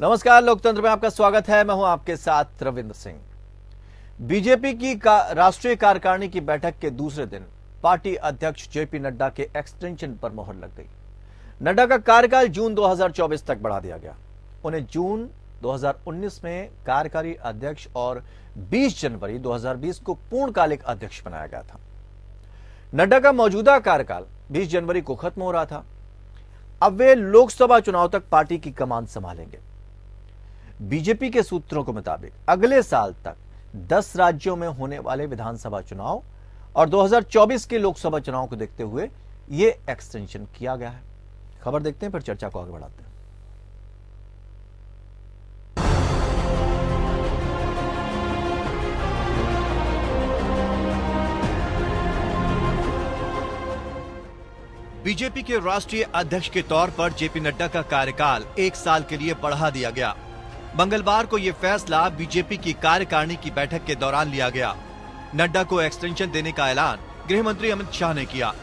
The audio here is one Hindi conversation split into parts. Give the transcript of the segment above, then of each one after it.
नमस्कार, लोकतंत्र में आपका स्वागत है। मैं हूं आपके साथ रविंद्र सिंह। बीजेपी की राष्ट्रीय कार्यकारिणी की बैठक के दूसरे दिन पार्टी अध्यक्ष जेपी नड्डा के एक्सटेंशन पर मोहर लग गई। नड्डा का कार्यकाल जून 2024 तक बढ़ा दिया गया। उन्हें जून 2019 में कार्यकारी अध्यक्ष और 20 जनवरी 2020 को पूर्णकालिक अध्यक्ष बनाया गया था। नड्डा का मौजूदा कार्यकाल 20 जनवरी को खत्म हो रहा था। अब वे लोकसभा चुनाव तक पार्टी की कमान संभालेंगे। बीजेपी के सूत्रों के मुताबिक अगले साल तक 10 राज्यों में होने वाले विधानसभा चुनाव और 2024 के लोकसभा चुनाव को देखते हुए यह एक्सटेंशन किया गया है। खबर देखते हैं, फिर चर्चा को आगे बढ़ाते हैं। बीजेपी के राष्ट्रीय अध्यक्ष के तौर पर जेपी नड्डा का कार्यकाल 1 साल के लिए बढ़ा दिया गया। मंगलवार को यह फैसला बीजेपी की कार्यकारिणी की बैठक के दौरान लिया गया। नड्डा को एक्सटेंशन देने का ऐलान गृह मंत्री अमित शाह ने किया।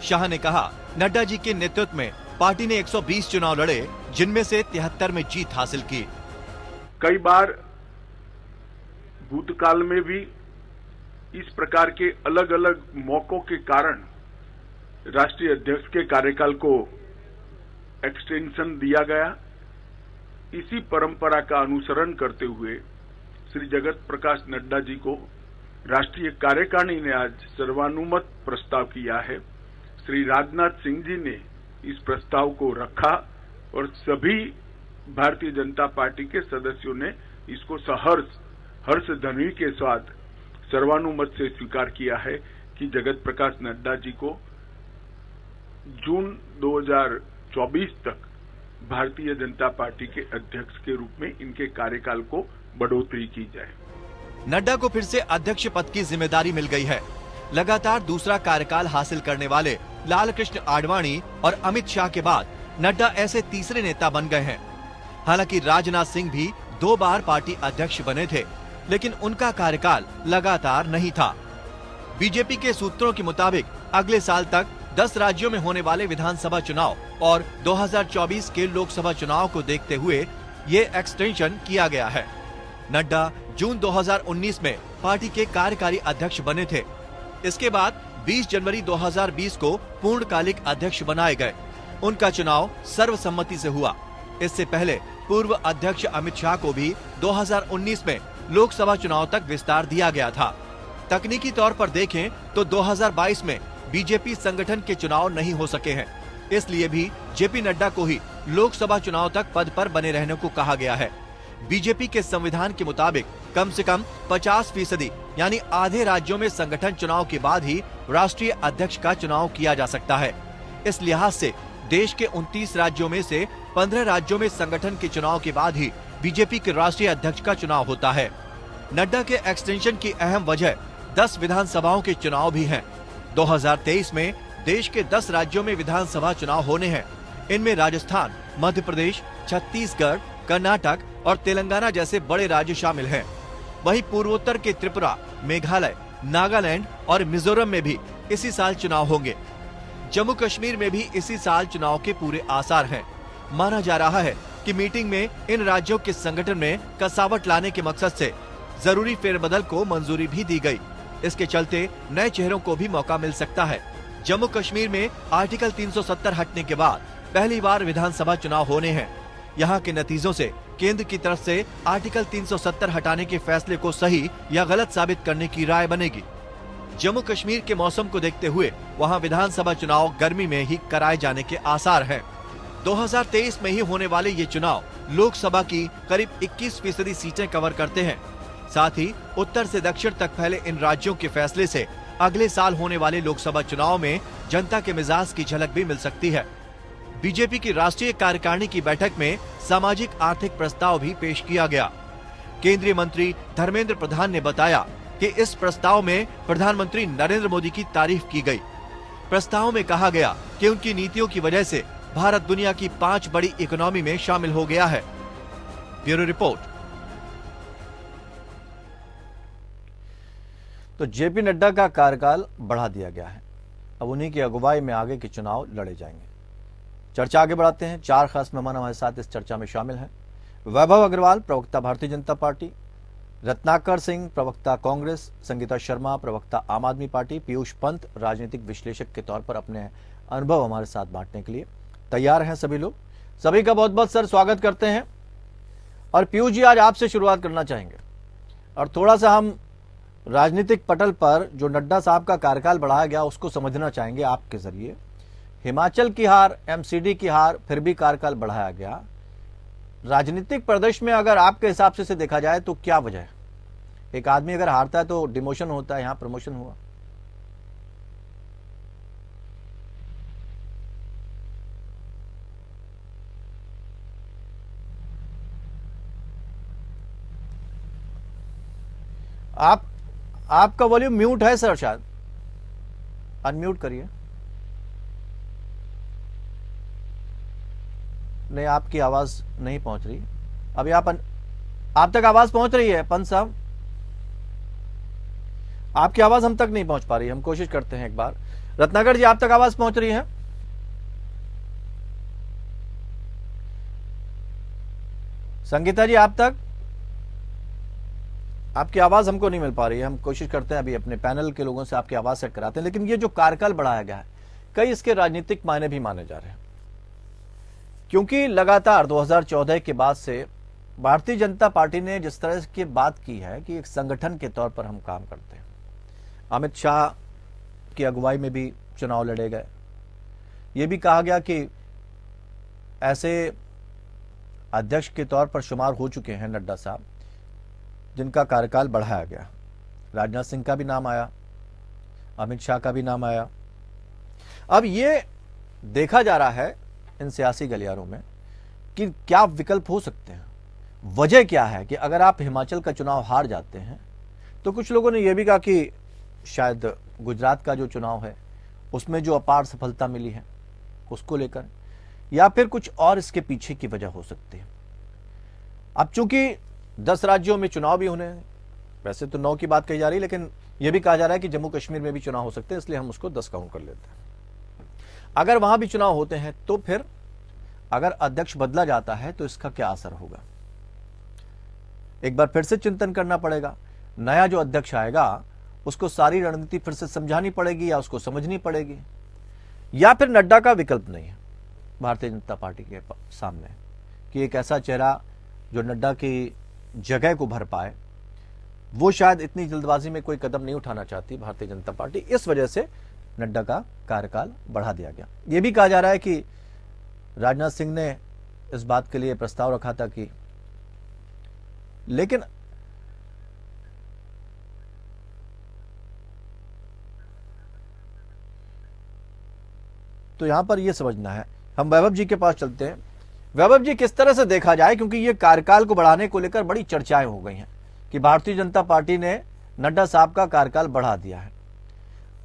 शाह ने कहा, नड्डा जी के नेतृत्व में पार्टी ने 120 चुनाव लड़े, जिनमें से 73 में जीत हासिल की। कई बार भूतकाल में भी इस प्रकार के अलग अलग मौकों के कारण राष्ट्रीय अध्यक्ष के कार्यकाल को एक्सटेंशन दिया गया। इसी परंपरा का अनुसरण करते हुए श्री जगत प्रकाश नड्डा जी को राष्ट्रीय कार्यकारिणी ने आज सर्वानुमत प्रस्ताव किया है। श्री राजनाथ सिंह जी ने इस प्रस्ताव को रखा और सभी भारतीय जनता पार्टी के सदस्यों ने इसको सहर्ष हर्ष ध्वनि के साथ सर्वानुमत से स्वीकार किया है कि जगत प्रकाश नड्डा जी को जून 2024 तक भारतीय जनता पार्टी के अध्यक्ष के रूप में इनके कार्यकाल को बढ़ोतरी की जाए। नड्डा को फिर से अध्यक्ष पद की जिम्मेदारी मिल गई है। लगातार दूसरा कार्यकाल हासिल करने वाले लालकृष्ण आडवाणी और अमित शाह के बाद नड्डा ऐसे तीसरे नेता बन गए हैं। हालांकि राजनाथ सिंह भी 2 बार पार्टी अध्यक्ष बने थे, लेकिन उनका कार्यकाल लगातार नहीं था। बीजेपी के सूत्रों के मुताबिक अगले साल तक 10 राज्यों में होने वाले विधानसभा चुनाव और 2024 के लोकसभा चुनाव को देखते हुए ये एक्सटेंशन किया गया है। नड्डा जून 2019 में पार्टी के कार्यकारी अध्यक्ष बने थे। इसके बाद 20 जनवरी 2020 को पूर्णकालिक अध्यक्ष बनाए गए। उनका चुनाव सर्वसम्मति से हुआ। इससे पहले पूर्व अध्यक्ष अमित शाह को भी 2019 में लोकसभा चुनाव तक विस्तार दिया गया था। तकनीकी तौर पर देखें तो 2022 में बीजेपी संगठन के चुनाव नहीं हो सके हैं, इसलिए भी जेपी नड्डा को ही लोकसभा चुनाव तक पद पर बने रहने को कहा गया है। बीजेपी के संविधान के मुताबिक कम से कम 50% यानी आधे राज्यों में संगठन चुनाव के बाद ही राष्ट्रीय अध्यक्ष का चुनाव किया जा सकता है। इस लिहाज से देश के 29 राज्यों में से 15 राज्यों में संगठन के चुनाव के बाद ही बीजेपी के राष्ट्रीय अध्यक्ष का चुनाव होता है। नड्डा के एक्सटेंशन की अहम वजह 10 विधानसभाओं के चुनाव भी हैं। 2023 में देश के 10 राज्यों में विधानसभा चुनाव होने हैं। इनमें राजस्थान, मध्य प्रदेश, छत्तीसगढ़, कर्नाटक और तेलंगाना जैसे बड़े राज्य शामिल हैं। वहीं पूर्वोत्तर के त्रिपुरा, मेघालय, नागालैंड और मिजोरम में भी इसी साल चुनाव होंगे। जम्मू कश्मीर में भी इसी साल चुनाव के पूरे आसार हैं। माना जा रहा है कि मीटिंग में इन राज्यों के संगठन में कसावट लाने के मकसद से जरूरी फेरबदल को मंजूरी भी दी गई। इसके चलते नए चेहरों को भी मौका मिल सकता है। जम्मू कश्मीर में आर्टिकल 370 हटने के बाद पहली बार विधानसभा चुनाव होने हैं। यहाँ के नतीजों से केंद्र की तरफ से आर्टिकल 370 हटाने के फैसले को सही या गलत साबित करने की राय बनेगी। जम्मू कश्मीर के मौसम को देखते हुए वहाँ विधानसभा चुनाव गर्मी में ही कराए जाने के आसार हैं। 2023 में ही होने वाले ये चुनाव लोकसभा की करीब 21% सीटें कवर करते हैं। साथ ही उत्तर से दक्षिण तक फैले इन राज्यों के फैसले से अगले साल होने वाले लोकसभा चुनाव में जनता के मिजाज की झलक भी मिल सकती है। बीजेपी की राष्ट्रीय कार्यकारिणी की बैठक में सामाजिक आर्थिक प्रस्ताव भी पेश किया गया। केंद्रीय मंत्री धर्मेंद्र प्रधान ने बताया कि इस प्रस्ताव में प्रधानमंत्री नरेंद्र मोदी की तारीफ की गई। प्रस्ताव में कहा गया कि उनकी नीतियों की वजह से भारत दुनिया की 5 बड़ी इकोनॉमी में शामिल हो गया है। Bureau report. तो जेपी नड्डा का कार्यकाल बढ़ा दिया गया है। अब उन्हीं की अगुवाई में आगे के चुनाव लड़े जाएंगे। चर्चा आगे बढ़ाते हैं। 4 खास मेहमान हमारे साथ इस चर्चा में शामिल हैं। वैभव अग्रवाल प्रवक्ता भारतीय जनता पार्टी, रत्नाकर सिंह प्रवक्ता कांग्रेस, संगीता शर्मा प्रवक्ता आम आदमी पार्टी, पीयूष पंत राजनीतिक विश्लेषक के तौर पर अपने अनुभव हमारे साथ बांटने के लिए तैयार हैं सभी लोग। सभी का बहुत बहुत सर स्वागत करते हैं। और पीयूष जी, आज आपसे शुरुआत करना चाहेंगे और थोड़ा सा हम राजनीतिक पटल पर जो नड्डा साहब का कार्यकाल बढ़ाया गया उसको समझना चाहेंगे आपके जरिए। हिमाचल की हार, एमसीडी की हार, फिर भी कार्यकाल बढ़ाया गया। राजनीतिक परिदृश्य में अगर आपके हिसाब से देखा जाए तो क्या वजह है? एक आदमी अगर हारता है तो डिमोशन होता है, यहां प्रमोशन हुआ। आपका वॉल्यूम म्यूट है सर, शायद अनम्यूट करिए। नहीं, आपकी आवाज नहीं पहुंच रही अभी। आप तक आवाज पहुंच रही है पंत साहब? आपकी आवाज हम तक नहीं पहुंच पा रही है। हम कोशिश करते हैं एक बार। रत्नाकर जी, आप तक आवाज पहुंच रही है? संगीता जी, आप तक? आपकी आवाज हमको नहीं मिल पा रही है। हम कोशिश करते हैं अभी अपने पैनल के लोगों से आपकी आवाज सेट कराते हैं। लेकिन ये जो कार्यकाल बढ़ाया गया है, कई इसके राजनीतिक मायने भी माने जा रहे हैं, क्योंकि लगातार 2014 के बाद से भारतीय जनता पार्टी ने जिस तरह की बात की है कि एक संगठन के तौर पर हम काम करते हैं। अमित शाह की अगुवाई में भी चुनाव लड़े गए। ये भी कहा गया कि ऐसे अध्यक्ष के तौर पर शुमार हो चुके हैं नड्डा साहब जिनका कार्यकाल बढ़ाया गया। राजनाथ सिंह का भी नाम आया, अमित शाह का भी नाम आया। अब ये देखा जा रहा है इन सियासी गलियारों में कि क्या विकल्प हो सकते हैं, वजह क्या है कि अगर आप हिमाचल का चुनाव हार जाते हैं तो कुछ लोगों ने यह भी कहा कि शायद गुजरात का जो चुनाव है उसमें जो अपार सफलता मिली है उसको लेकर, या फिर कुछ और इसके पीछे की वजह हो सकती है। अब चूंकि 10 राज्यों में चुनाव भी होने हैं, वैसे तो 9 की बात कही जा रही है, लेकिन यह भी कहा जा रहा है कि जम्मू कश्मीर में भी चुनाव हो सकते हैं, इसलिए हम उसको 10 काउंट कर लेते हैं। अगर वहां भी चुनाव होते हैं तो फिर अगर अध्यक्ष बदला जाता है तो इसका क्या असर होगा? एक बार फिर से चिंतन करना पड़ेगा। नया जो अध्यक्ष आएगा उसको सारी रणनीति फिर से समझानी पड़ेगी या उसको समझनी पड़ेगी, या फिर नड्डा का विकल्प नहीं है भारतीय जनता पार्टी के सामने कि एक ऐसा चेहरा जो नड्डा की जगह को भर पाए। वो शायद इतनी जल्दबाजी में कोई कदम नहीं उठाना चाहती भारतीय जनता पार्टी, इस वजह से नड्डा का कार्यकाल बढ़ा दिया गया। यह भी कहा जा रहा है कि राजनाथ सिंह ने इस बात के लिए प्रस्ताव रखा था कि, लेकिन तो यहां पर यह समझना है। हम वैभव जी के पास चलते हैं। वैभव जी, किस तरह से देखा जाए, क्योंकि ये कार्यकाल को बढ़ाने को लेकर बड़ी चर्चाएं हो गई हैं कि भारतीय जनता पार्टी ने नड्डा साहब का कार्यकाल बढ़ा दिया है,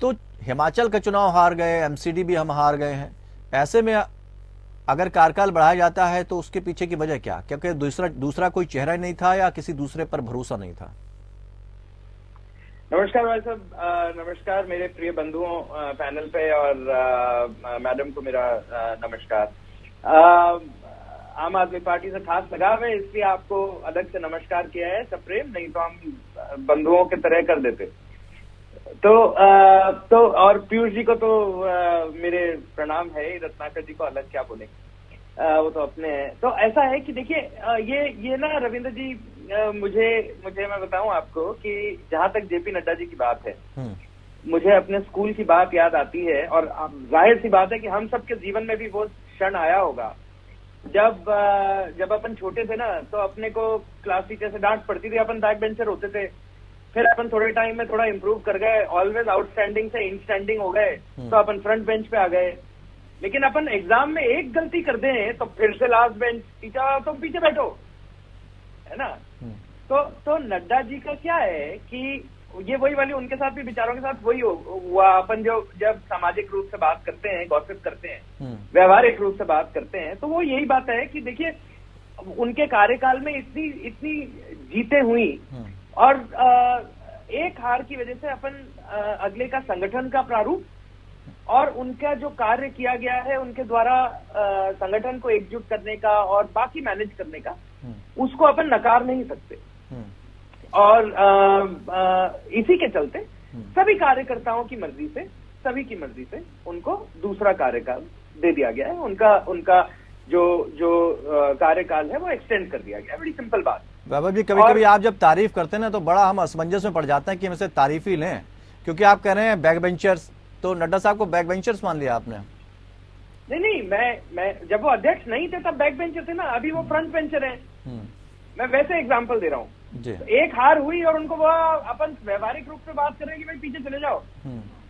तो हिमाचल का चुनाव हार गए, एमसीडी भी हम हार गए हैं। ऐसे में अगर कार्यकाल बढ़ाया जाता है तो उसके पीछे की वजह क्या? क्योंकि दूसरा कोई चेहरा नहीं था या किसी दूसरे पर भरोसा नहीं था? नमस्कार भाई साहब, नमस्कार मेरे प्रिय बंधुओं पैनल पे, और मैडम को मेरा नमस्कार। आम आदमी पार्टी से खास लगाव है इसलिए आपको अलग से नमस्कार किया है सप्रेम, नहीं तो हम बंधुओं के तरह कर देते। तो और पीयूष जी को तो मेरे प्रणाम है, रत्नाकर जी को अलग क्या बोले, वो तो अपने हैं। तो ऐसा है कि देखिए, ये ना रविंद्र जी, मुझे मैं बताऊं आपको कि जहां तक जेपी नड्डा जी की बात है, मुझे अपने स्कूल की बात याद आती है। और जाहिर सी बात है कि हम सबके जीवन में भी वो क्षण आया होगा जब अपन छोटे थे ना, तो अपने को क्लास टीचर से डांट पड़ती थी, अपन बैक बेंचर होते थे, फिर अपन थोड़े टाइम में थोड़ा इंप्रूव कर गए, ऑलवेज आउटस्टैंडिंग से इंस्टैंडिंग हो गए, तो अपन फ्रंट बेंच पे आ गए। लेकिन अपन एग्जाम में एक गलती कर दें तो फिर से लास्ट बेंच, टीचर तुम पीछे बैठो, है ना। तो नड्डा जी का क्या है कि ये वही वाली, उनके साथ भी विचारों के साथ वही हुआ। अपन जब सामाजिक रूप से बात करते हैं, गॉसिप करते हैं, व्यवहारिक रूप से बात करते हैं, तो वो यही बात है कि देखिए उनके कार्यकाल में इतनी जीते हुई, और एक हार की वजह से अपन अगले का संगठन का प्रारूप और उनका जो कार्य किया गया है उनके द्वारा संगठन को एकजुट करने का और बाकी मैनेज करने का, उसको अपन नकार नहीं सकते। और इसी के चलते सभी कार्यकर्ताओं की मर्जी से, सभी की मर्जी से उनको दूसरा कार्यकाल दे दिया गया है। उनका जो कार्यकाल है वो एक्सटेंड कर दिया गया है। बड़ी सिंपल बात। वैभव जी, कभी कभी आप जब तारीफ करते हैं ना तो बड़ा हम असमंजस में पड़ जाते हैं कि हम इसे तारीफ ही लें, क्योंकि आप कह रहे हैं बैक बेंचर्स, तो नड्डा साहब को बैक बेंचर्स मान लिया आपने? नहीं, मैं जब वो अध्यक्ष नहीं थे तब बैक बेंचर थे ना, अभी वो फ्रंट बेंचर हैं। मैं वैसे एग्जांपल दे रहा हूँ। तो एक हार हुई और उनको वो अपन व्यवहारिक रूप से बात कर रहे हैं कि भाई पीछे चले जाओ,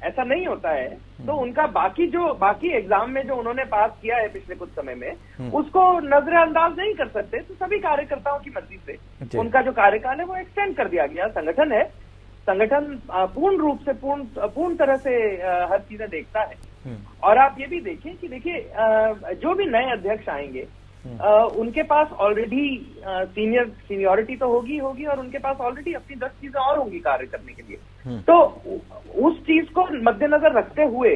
ऐसा नहीं होता है। तो उनका बाकी एग्जाम में जो उन्होंने पास किया है पिछले कुछ समय में, उसको नजरअंदाज नहीं कर सकते। तो सभी कार्यकर्ताओं की मर्जी से उनका जो कार्यकाल है वो एक्सटेंड कर दिया गया। संगठन है, संगठन पूर्ण रूप से पूर्ण तरह से हर चीजें देखता है। और आप ये भी देखें कि देखिए जो भी नए अध्यक्ष आएंगे उनके पास ऑलरेडी सीनियरिटी तो होगी और उनके पास ऑलरेडी अपनी 10 चीजें और होंगी कार्य करने के लिए। तो उस चीज को मद्देनजर रखते हुए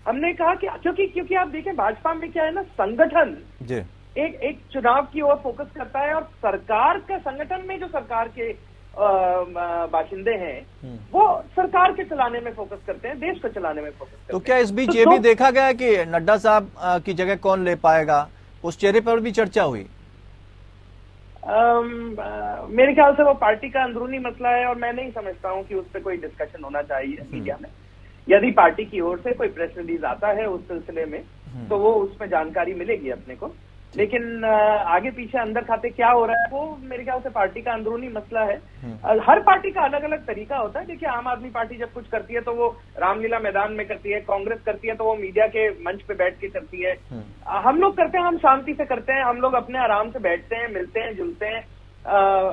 हमने कहा कि क्योंकि आप देखें भाजपा में क्या है ना, संगठन एक चुनाव की ओर फोकस करता है और सरकार का संगठन में जो सरकार के बाशिंदे हैं वो सरकार के चलाने में फोकस करते हैं, देश को चलाने में फोकस करते हैं। तो क्या इस बीच ये भी देखा गया है कि नड्डा साहब की जगह कौन ले पाएगा? उस चेहरे पर भी चर्चा हुई? मेरे ख्याल से वो पार्टी का अंदरूनी मसला है और मैं नहीं समझता हूं कि उस पर कोई डिस्कशन होना चाहिए मीडिया में। यदि पार्टी की ओर से कोई प्रेस रिलीज आता है उस सिलसिले में तो वो उसमें जानकारी मिलेगी अपने को। लेकिन आगे पीछे अंदर खाते क्या हो रहा है वो मेरे ख्याल से पार्टी का अंदरूनी मसला है। हर पार्टी का अलग अलग तरीका होता है। देखिए, आम आदमी पार्टी जब कुछ करती है तो वो रामलीला मैदान में करती है, कांग्रेस करती है तो वो मीडिया के मंच पे बैठ के करती है। हम लोग करते हैं, हम शांति से करते हैं। हम लोग अपने आराम से बैठते हैं, मिलते हैं, जुलते हैं,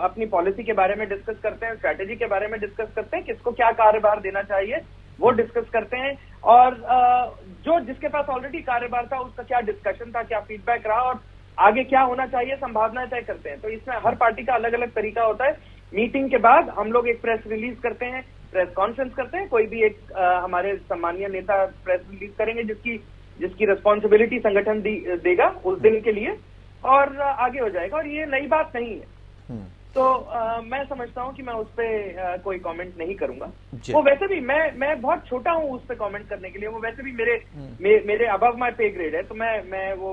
अपनी पॉलिसी के बारे में डिस्कस करते हैं, स्ट्रैटेजी के बारे में डिस्कस करते हैं, किसको क्या कार्यभार देना चाहिए वो डिस्कस करते हैं। और जो जिसके पास ऑलरेडी कार्यभार था उसका क्या डिस्कशन था, क्या फीडबैक रहा और आगे क्या होना चाहिए, संभावनाएं तय करते हैं। तो इसमें हर पार्टी का अलग अलग तरीका होता है। मीटिंग के बाद हम लोग एक प्रेस रिलीज करते हैं, प्रेस कॉन्फ्रेंस करते हैं। कोई भी एक हमारे सम्मानीय नेता प्रेस रिलीज करेंगे जिसकी रिस्पॉन्सिबिलिटी संगठन देगा उस दिन के लिए और आगे हो जाएगा। और ये नई बात नहीं है। तो मैं समझता हूं कि मैं उस पर कोई कमेंट नहीं करूंगा। वो वैसे भी मैं बहुत छोटा हूं उस पर कमेंट करने के लिए। वो वैसे भी मेरे अबव माय पे ग्रेड है। तो मैं वो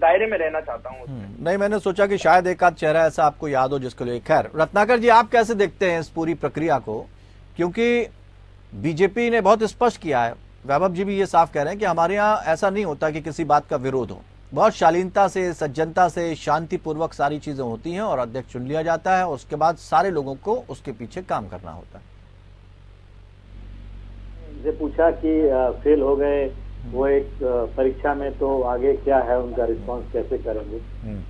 दायरे में रहना चाहता हूं। नहीं, मैंने सोचा कि शायद एक आध चेहरा ऐसा आपको याद हो जिसके लिए। खैर, रत्नाकर जी, आप कैसे देखते हैं इस पूरी प्रक्रिया को? क्योंकि बीजेपी ने बहुत स्पष्ट किया है, वैभव जी भी ये साफ कह रहे हैं कि हमारे यहाँ ऐसा नहीं होता कि किसी बात का विरोध हो। बहुत शालीनता से, सज्जनता से, शांतिपूर्वक सारी चीजें होती हैं और अध्यक्ष चुन लिया जाता है। उसके बाद सारे लोगों को उसके पीछे काम करना होता है। मुझे पूछा कि फेल हो गए वो एक परीक्षा में, तो आगे क्या है उनका रिस्पांस, कैसे करेंगे,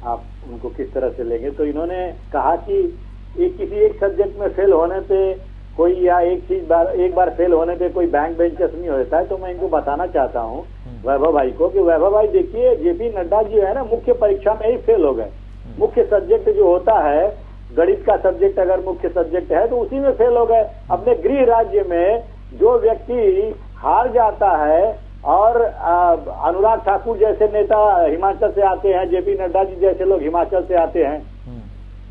आप उनको किस तरह से लेंगे? तो इन्होंने कहा कि किसी एक सब्जेक्ट में फेल होने पे कोई या एक बार फेल होने पे कोई बैंक बेंचर्स नहीं होता है। तो मैं इनको बताना चाहता हूँ वैभव भाई को कि वैभव भाई देखिए, जेपी नड्डा जी है ना, मुख्य परीक्षा में ही फेल हो गए। मुख्य सब्जेक्ट जो होता है, गणित का सब्जेक्ट अगर मुख्य सब्जेक्ट है तो उसी में फेल हो गए। अपने गृह राज्य में जो व्यक्ति हार जाता है और अनुराग ठाकुर जैसे नेता हिमाचल से आते हैं, जेपी नड्डा जी जैसे लोग हिमाचल से आते हैं,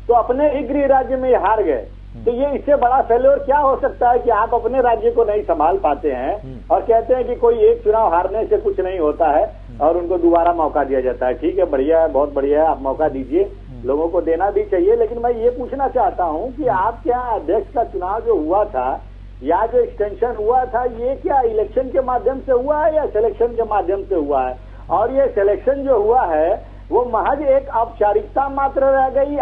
तो अपने ही गृह राज्य में हार गए। तो ये इससे बड़ा फेल्योर क्या हो सकता है कि आप अपने राज्य को नहीं संभाल पाते हैं और कहते हैं कि कोई एक चुनाव हारने से कुछ नहीं होता है और उनको दोबारा मौका दिया जाता है। ठीक है, बढ़िया है, बहुत बढ़िया है, आप मौका दीजिए, लोगों को देना भी चाहिए। लेकिन मैं ये पूछना चाहता हूँ कि आपके यहाँ अध्यक्ष का चुनाव जो हुआ था या जो एक्सटेंशन हुआ था, ये क्या इलेक्शन के माध्यम से हुआ है या सिलेक्शन के माध्यम से हुआ है? और ये सिलेक्शन जो हुआ है वो महज एक औपचारिकता मात्र रह गई?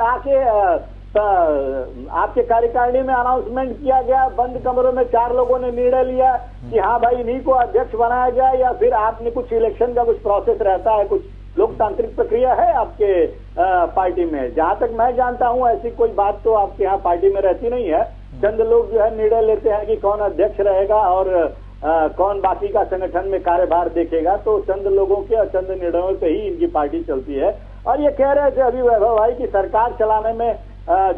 आपके कार्यकारिणी में अनाउंसमेंट किया गया, बंद कमरों में 4 लोगों ने निर्णय लिया कि हाँ भाई इन्हीं को अध्यक्ष बनाया जाए, या फिर आपने कुछ इलेक्शन का कुछ प्रोसेस रहता है, कुछ लोकतांत्रिक प्रक्रिया है आपके पार्टी में? जहां तक मैं जानता हूं ऐसी कोई बात तो आपके यहाँ पार्टी में रहती नहीं है। चंद लोग जो है निर्णय लेते हैं कि कौन अध्यक्ष रहेगा और कौन बाकी का संगठन में कार्यभार देखेगा। तो चंद लोगों के और चंद निर्णयों पे ही इनकी पार्टी चलती है। और ये कह रहे थे अभी वैभव भाई की सरकार चलाने में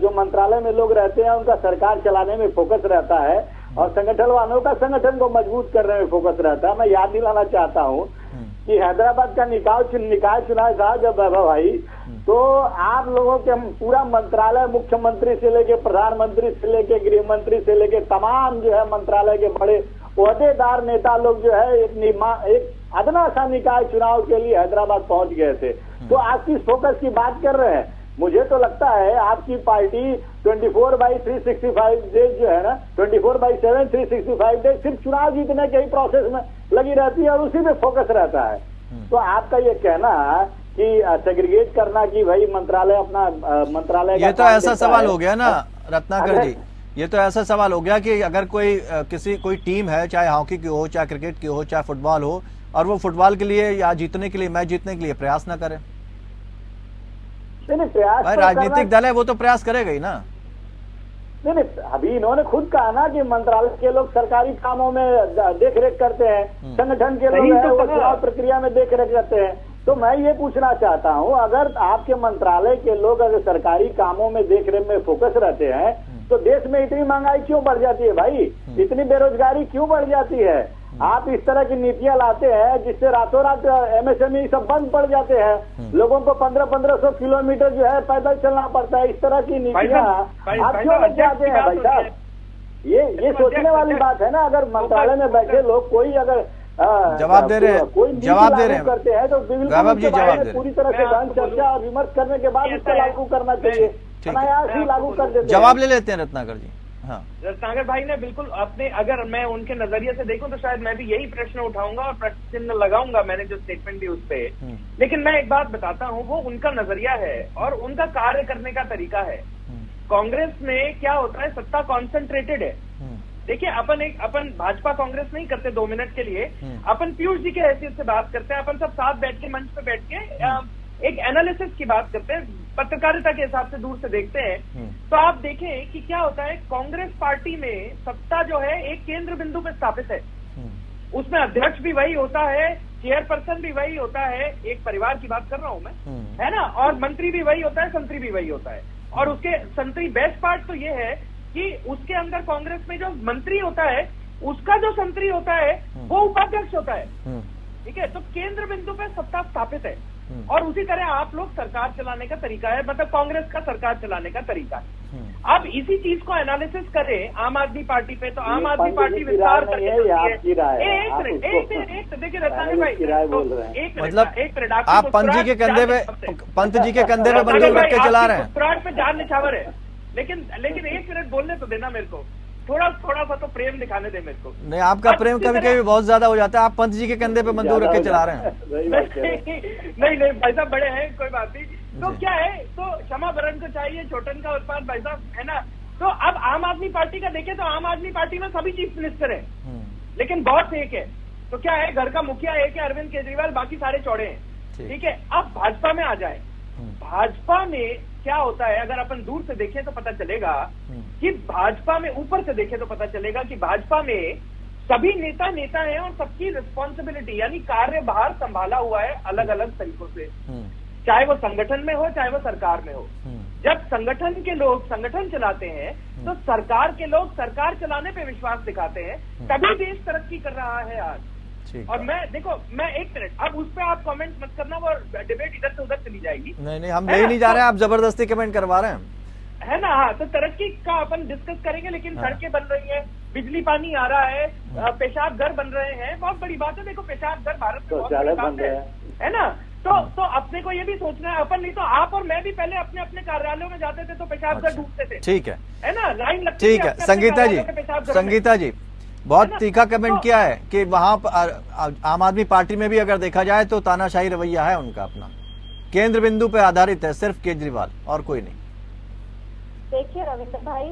जो मंत्रालय में लोग रहते हैं उनका सरकार चलाने में फोकस रहता है और संगठन वालों का संगठन को मजबूत करने में फोकस रहता है। मैं याद दिलाना चाहता हूँ कि हैदराबाद का निकाय चुनाव था जब वैभव भाई तो आप लोगों के पूरा मंत्रालय, मुख्यमंत्री से लेके प्रधानमंत्री से लेके गृह मंत्री से लेके तमाम जो है मंत्रालय के बड़े ओहदेदार नेता लोग जो है एक अदना सा निकाय चुनाव के लिए हैदराबाद पहुंच गए थे। तो आप किस फोकस की बात कर रहे हैं? मुझे तो लगता है आपकी पार्टी 24/365 डेज जो है ना, 24/7 365 डेज सिर्फ चुनाव जीतने के ही प्रोसेस में लगी रहती है और उसी में फोकस रहता है। तो आपका ये कहना कि सेग्रीगेट करना कि भाई मंत्रालय अपना मंत्रालय, ये तो ऐसा सवाल हो गया ना रत्नाकर जी, ये तो ऐसा सवाल हो गया कि अगर कोई टीम है, चाहे हॉकी की हो, चाहे क्रिकेट की हो, चाहे फुटबॉल हो, और वो फुटबॉल के लिए या जीतने के लिए, मैच जीतने के लिए प्रयास ना करे, नहीं प्रयास भाई तो राजनीतिक दल है वो तो प्रयास करेगा ही ना। नहीं, अभी इन्होंने खुद कहा ना कि मंत्रालय के लोग सरकारी कामों में देख रेख करते हैं, संगठन के लोग हैं वो चुनाव प्रक्रिया में देख रेख करते हैं। तो मैं ये पूछना चाहता हूँ, अगर आपके मंत्रालय के लोग अगर सरकारी कामों में देख रेख में फोकस रहते हैं तो देश में इतनी महंगाई क्यों बढ़ जाती है भाई? इतनी बेरोजगारी क्यों बढ़ जाती है? आप इस तरह की नीतियां लाते हैं जिससे रातों रात एमएसएमई सब बंद पड़ जाते हैं, लोगों को 1500 किलोमीटर जो है पैदल चलना पड़ता है। इस तरह की नीतियां आप क्यों लग जाते हैं भाई साहब? ये सोचने वाली बात है ना। अगर मंत्रालय में बैठे लोग कोई अगर जवाब दे रहे हैं, जवाब दे रहे हैं करते हैं तो वैभव जी जवाब दे रहे हैं, पूरी तरह से गहन चर्चा और विमर्श करने के बाद इसको लागू करना चाहिए, अनायास ही लागू कर देते हैं। जवाब ले लेते हैं रत्नाकर जी। हाँ, रत्नाकर भाई ने बिल्कुल अपने, अगर मैं उनके नजरिए से देखूं तो शायद मैं भी यही प्रश्न उठाऊंगा और प्रश्न चिन्ह लगाऊंगा, मैंने जो स्टेटमेंट दी उस पे। लेकिन मैं एक बात बताता हूं, वो उनका नजरिया है और उनका कार्य करने का तरीका है। कांग्रेस में क्या होता है, सत्ता कॉन्सेंट्रेटेड है। देखिए अपन भाजपा कांग्रेस नहीं करते 2 मिनट के लिए, अपन पीयूष जी के हैसियत से बात करते हैं, अपन सब साथ बैठ के मंच पे बैठ के एक एनालिसिस की बात करते हैं, पत्रकारिता के हिसाब से दूर से देखते हैं। तो आप देखें कि क्या होता है, कांग्रेस पार्टी में सत्ता जो है एक केंद्र बिंदु पे स्थापित है, उसमें अध्यक्ष भी वही होता है, चेयरपर्सन भी वही होता है, एक परिवार की बात कर रहा हूं मैं, है ना, और मंत्री भी वही होता है, संतरी भी वही होता है। और उसके संतरी बेस्ट पार्ट तो ये है कि उसके अंदर कांग्रेस में जो मंत्री होता है उसका जो संतरी होता है वो उपाध्यक्ष होता है, ठीक है। तो केंद्र बिंदु पे सत्ता स्थापित है और उसी तरह आप लोग सरकार चलाने का तरीका है, मतलब कांग्रेस का सरकार चलाने का तरीका है। अब इसी चीज को एनालिसिस करें आम आदमी पार्टी पे, तो आम आदमी पार्टी विस्तार करके देखिए रत्नाकर भाई, मतलब आप पंत जी के कंधे पे बंदूक रख के चला रहे हैं, उत्तरायण पे जान निछावर है। लेकिन 1 मिनट बोलने तो देना मेरे को, थोड़ा सा तो प्रेम दिखाने दे मेरे को। नहीं, आपका प्रेम कभी कभी बहुत ज्यादा हो जाता है, आप पंत जी के कंधे पे बंदूक रख के चला रहे हैं। नहीं भाई साहब बड़े हैं, कोई बात नहीं। तो क्या है, तो क्षमा बरन को चाहिए, छोटन का उत्पाद भाई साहब, है ना। तो अब आम आदमी पार्टी का देखें तो आम आदमी पार्टी में सभी चीफ मिनिस्टर है, लेकिन बॉस एक है। तो क्या है, घर का मुखिया एक है अरविंद केजरीवाल, बाकी सारे चौड़े हैं, ठीक है। अब भाजपा में आ जाए, भाजपा में क्या होता है, अगर अपन दूर से देखें तो पता चलेगा कि भाजपा में, ऊपर से देखें तो पता चलेगा कि भाजपा में सभी नेता हैं और सबकी रिस्पॉन्सिबिलिटी यानी कार्यभार संभाला हुआ है अलग अलग तरीकों से, चाहे वो संगठन में हो चाहे वो सरकार में हो। जब संगठन के लोग संगठन चलाते हैं तो सरकार के लोग सरकार चलाने पे विश्वास दिखाते हैं, तभी देश तरक्की कर रहा है आज। और मैं देखो, मैं 1 मिनट, अब उस पर आप कमेंट मत करना, वो डिबेट इधर से उधर चली जाएगी। नहीं हम ले नहीं जा रहे हैं, आप जबरदस्ती कमेंट करवा रहे हैं, है ना। हाँ, तो तरक्की का अपन डिस्कस करेंगे, लेकिन सड़कें बन रही हैं, बिजली पानी आ रहा है, पेशाब घर बन रहे हैं, बहुत बड़ी बात है। देखो पेशाब घर भारत में बहुत बड़ी बात है ना। तो अपने को ये भी सोचना है, अपन नहीं तो आप और मैं भी पहले अपने अपने कार्यालयों में जाते थे तो पेशाब घर डूबते थे, ठीक है ना, लाइन लगती थी। ठीक है संगीता जी बहुत तीखा कमेंट किया है कि वहां आम आदमी पार्टी में भी अगर देखा जाए तो तानाशाही रवैया है उनका, अपना केंद्र बिंदु पे आधारित है, सिर्फ केजरीवाल और कोई नहीं। देखिए रविंद्र भाई,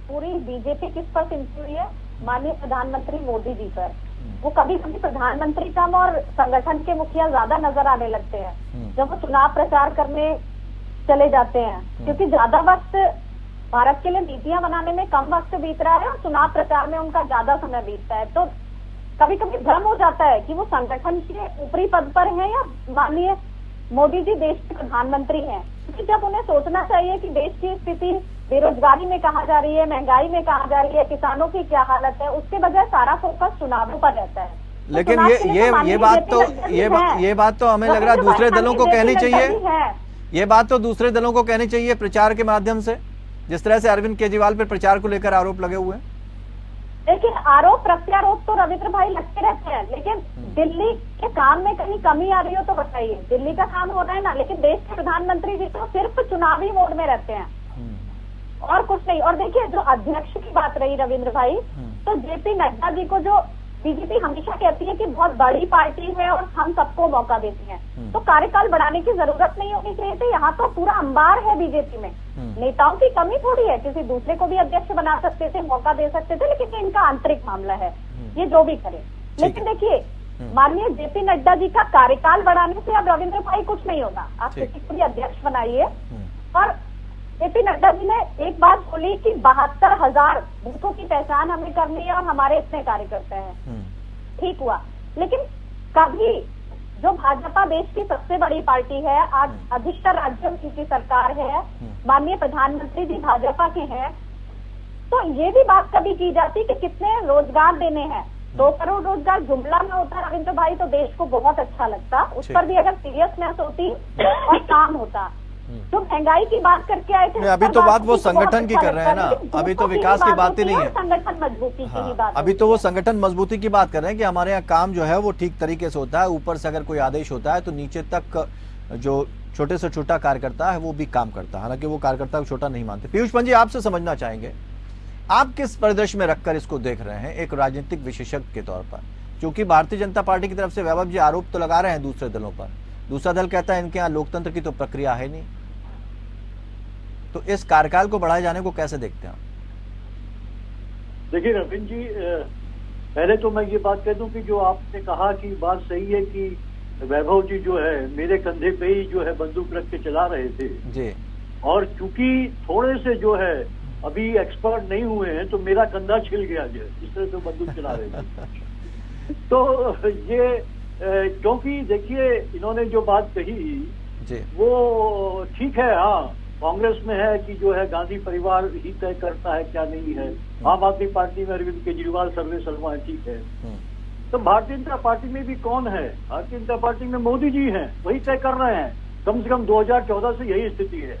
पूरी बीजेपी किस पर सिमटी हुई है, माननीय प्रधानमंत्री मोदी जी पर। वो कभी कभी प्रधानमंत्री कम और संगठन के मुखिया ज्यादा नजर आने लगते हैं जब वो चुनाव प्रचार करने चले जाते हैं, क्योंकि ज्यादा वक्त भारत के लिए नीतियां बनाने में कम वक्त बीत रहा है और चुनाव प्रचार में उनका ज्यादा समय बीतता है। तो कभी कभी भ्रम हो जाता है कि वो संगठन के ऊपरी पद पर हैं या माननीय मोदी जी देश के प्रधानमंत्री हैं, क्योंकि जब उन्हें सोचना चाहिए कि देश की स्थिति बेरोजगारी में कहाँ जा रही है, महंगाई में कहाँ जा रही है, किसानों की क्या हालत है, उसके बजाय सारा फोकस चुनावों पर रहता है। लेकिन ये बात तो हमें लग रहा है दूसरे दलों को कहनी चाहिए, ये बात तो दूसरे दलों को कहनी चाहिए प्रचार के माध्यम से, जिस तरह से अरविंद केजरीवाल पर प्रचार को लेकर आरोप लगे हुए हैं। लेकिन आरोप प्रत्यारोप तो रविंद्र भाई लगते रहते हैं, लेकिन दिल्ली के काम में कहीं कमी आ रही हो तो बताइए। दिल्ली का काम हो रहा है ना, लेकिन देश के प्रधानमंत्री जी तो सिर्फ चुनावी मोड में रहते हैं और कुछ नहीं। और देखिए, जो अध्यक्ष की बात रही रविंद्र भाई, तो जेपी नड्डा जी को जो बीजेपी हमेशा कहती है कि बहुत बड़ी पार्टी है और हम सबको मौका देती है, तो कार्यकाल बढ़ाने की जरूरत नहीं होनी चाहिए थी। यहाँ तो पूरा अंबार है बीजेपी में, नेताओं की कमी थोड़ी है, किसी दूसरे को भी अध्यक्ष बना सकते थे, मौका दे सकते थे, लेकिन ये इनका आंतरिक मामला है, ये जो भी करे। लेकिन देखिए, माननीय जेपी नड्डा जी का कार्यकाल बढ़ाने से अब रविंद्र भाई कुछ नहीं होगा। आप किसी को भी अध्यक्ष बनाइए। और जेपी नड्डा जी ने एक बात बोली कि 72,000 बूथों की पहचान हमें करनी है और हमारे इतने कार्यकर्ता हैं। ठीक हुआ, लेकिन कभी जो भाजपा देश की सबसे बड़ी पार्टी है, आज अधिकतर राज्यों की सरकार है, माननीय प्रधानमंत्री जी भाजपा के हैं, तो ये भी बात कभी की जाती कि कितने रोजगार देने हैं। 2 करोड़ रोजगार जुमला में होता रविंद्र भाई तो देश को बहुत अच्छा लगता, उस पर भी अगर सीरियसनेस होती और काम होता। जो महंगाई की बात करके आए थे, अभी तो बात वो संगठन की कर रहे हैं ना, अभी तो विकास की बात ही नहीं है, संगठन मजबूती की ही बात। अभी तो वो संगठन मजबूती की बात कर रहे हैं कि हमारे यहाँ काम जो है वो ठीक तरीके से होता है, ऊपर से अगर कोई आदेश होता है तो नीचे तक जो छोटे से छोटा कार्यकर्ता है वो भी काम करता है, हालांकि वो कार्यकर्ता को छोटा नहीं मानते। पीयूष पंत जी, आपसे समझना चाहेंगे, आप किस परिदृश्य में रखकर इसको देख रहे हैं एक राजनीतिक विशेषज्ञ के तौर पर? क्योंकि भारतीय जनता पार्टी की तरफ से वैभव जी आरोप तो लगा रहे हैं दूसरे दलों पर, दूसरा दल कहता है इनके यहाँ लोकतंत्र की तो प्रक्रिया है नहीं, तो इस कार्यकाल को बढ़ाए जाने को कैसे देखते हैं? देखिए रविंद्र जी, पहले तो मैं ये बात कह दूं कि जो आपने कहा कि बात सही है कि वैभव जी जो है मेरे कंधे पे ही जो है बंदूक रख के चला रहे थे जी, और चूंकि थोड़े से जो है अभी एक्सपर्ट नहीं हुए हैं तो मेरा कंधा छिल गया जो जिस तरह से बंदूक चला रहे थे। तो ये क्योंकि देखिए इन्होंने जो बात कही जी, वो ठीक है। हाँ, कांग्रेस में है कि जो है गांधी परिवार ही तय करता है क्या नहीं है, आम आदमी पार्टी में अरविंद केजरीवाल सर्वे सर्वा है, ठीक है। तो भारतीय जनता पार्टी में भी कौन है? भारतीय जनता पार्टी में मोदी जी हैं, वही तय कर रहे हैं। कम से कम 2014 से यही स्थिति है,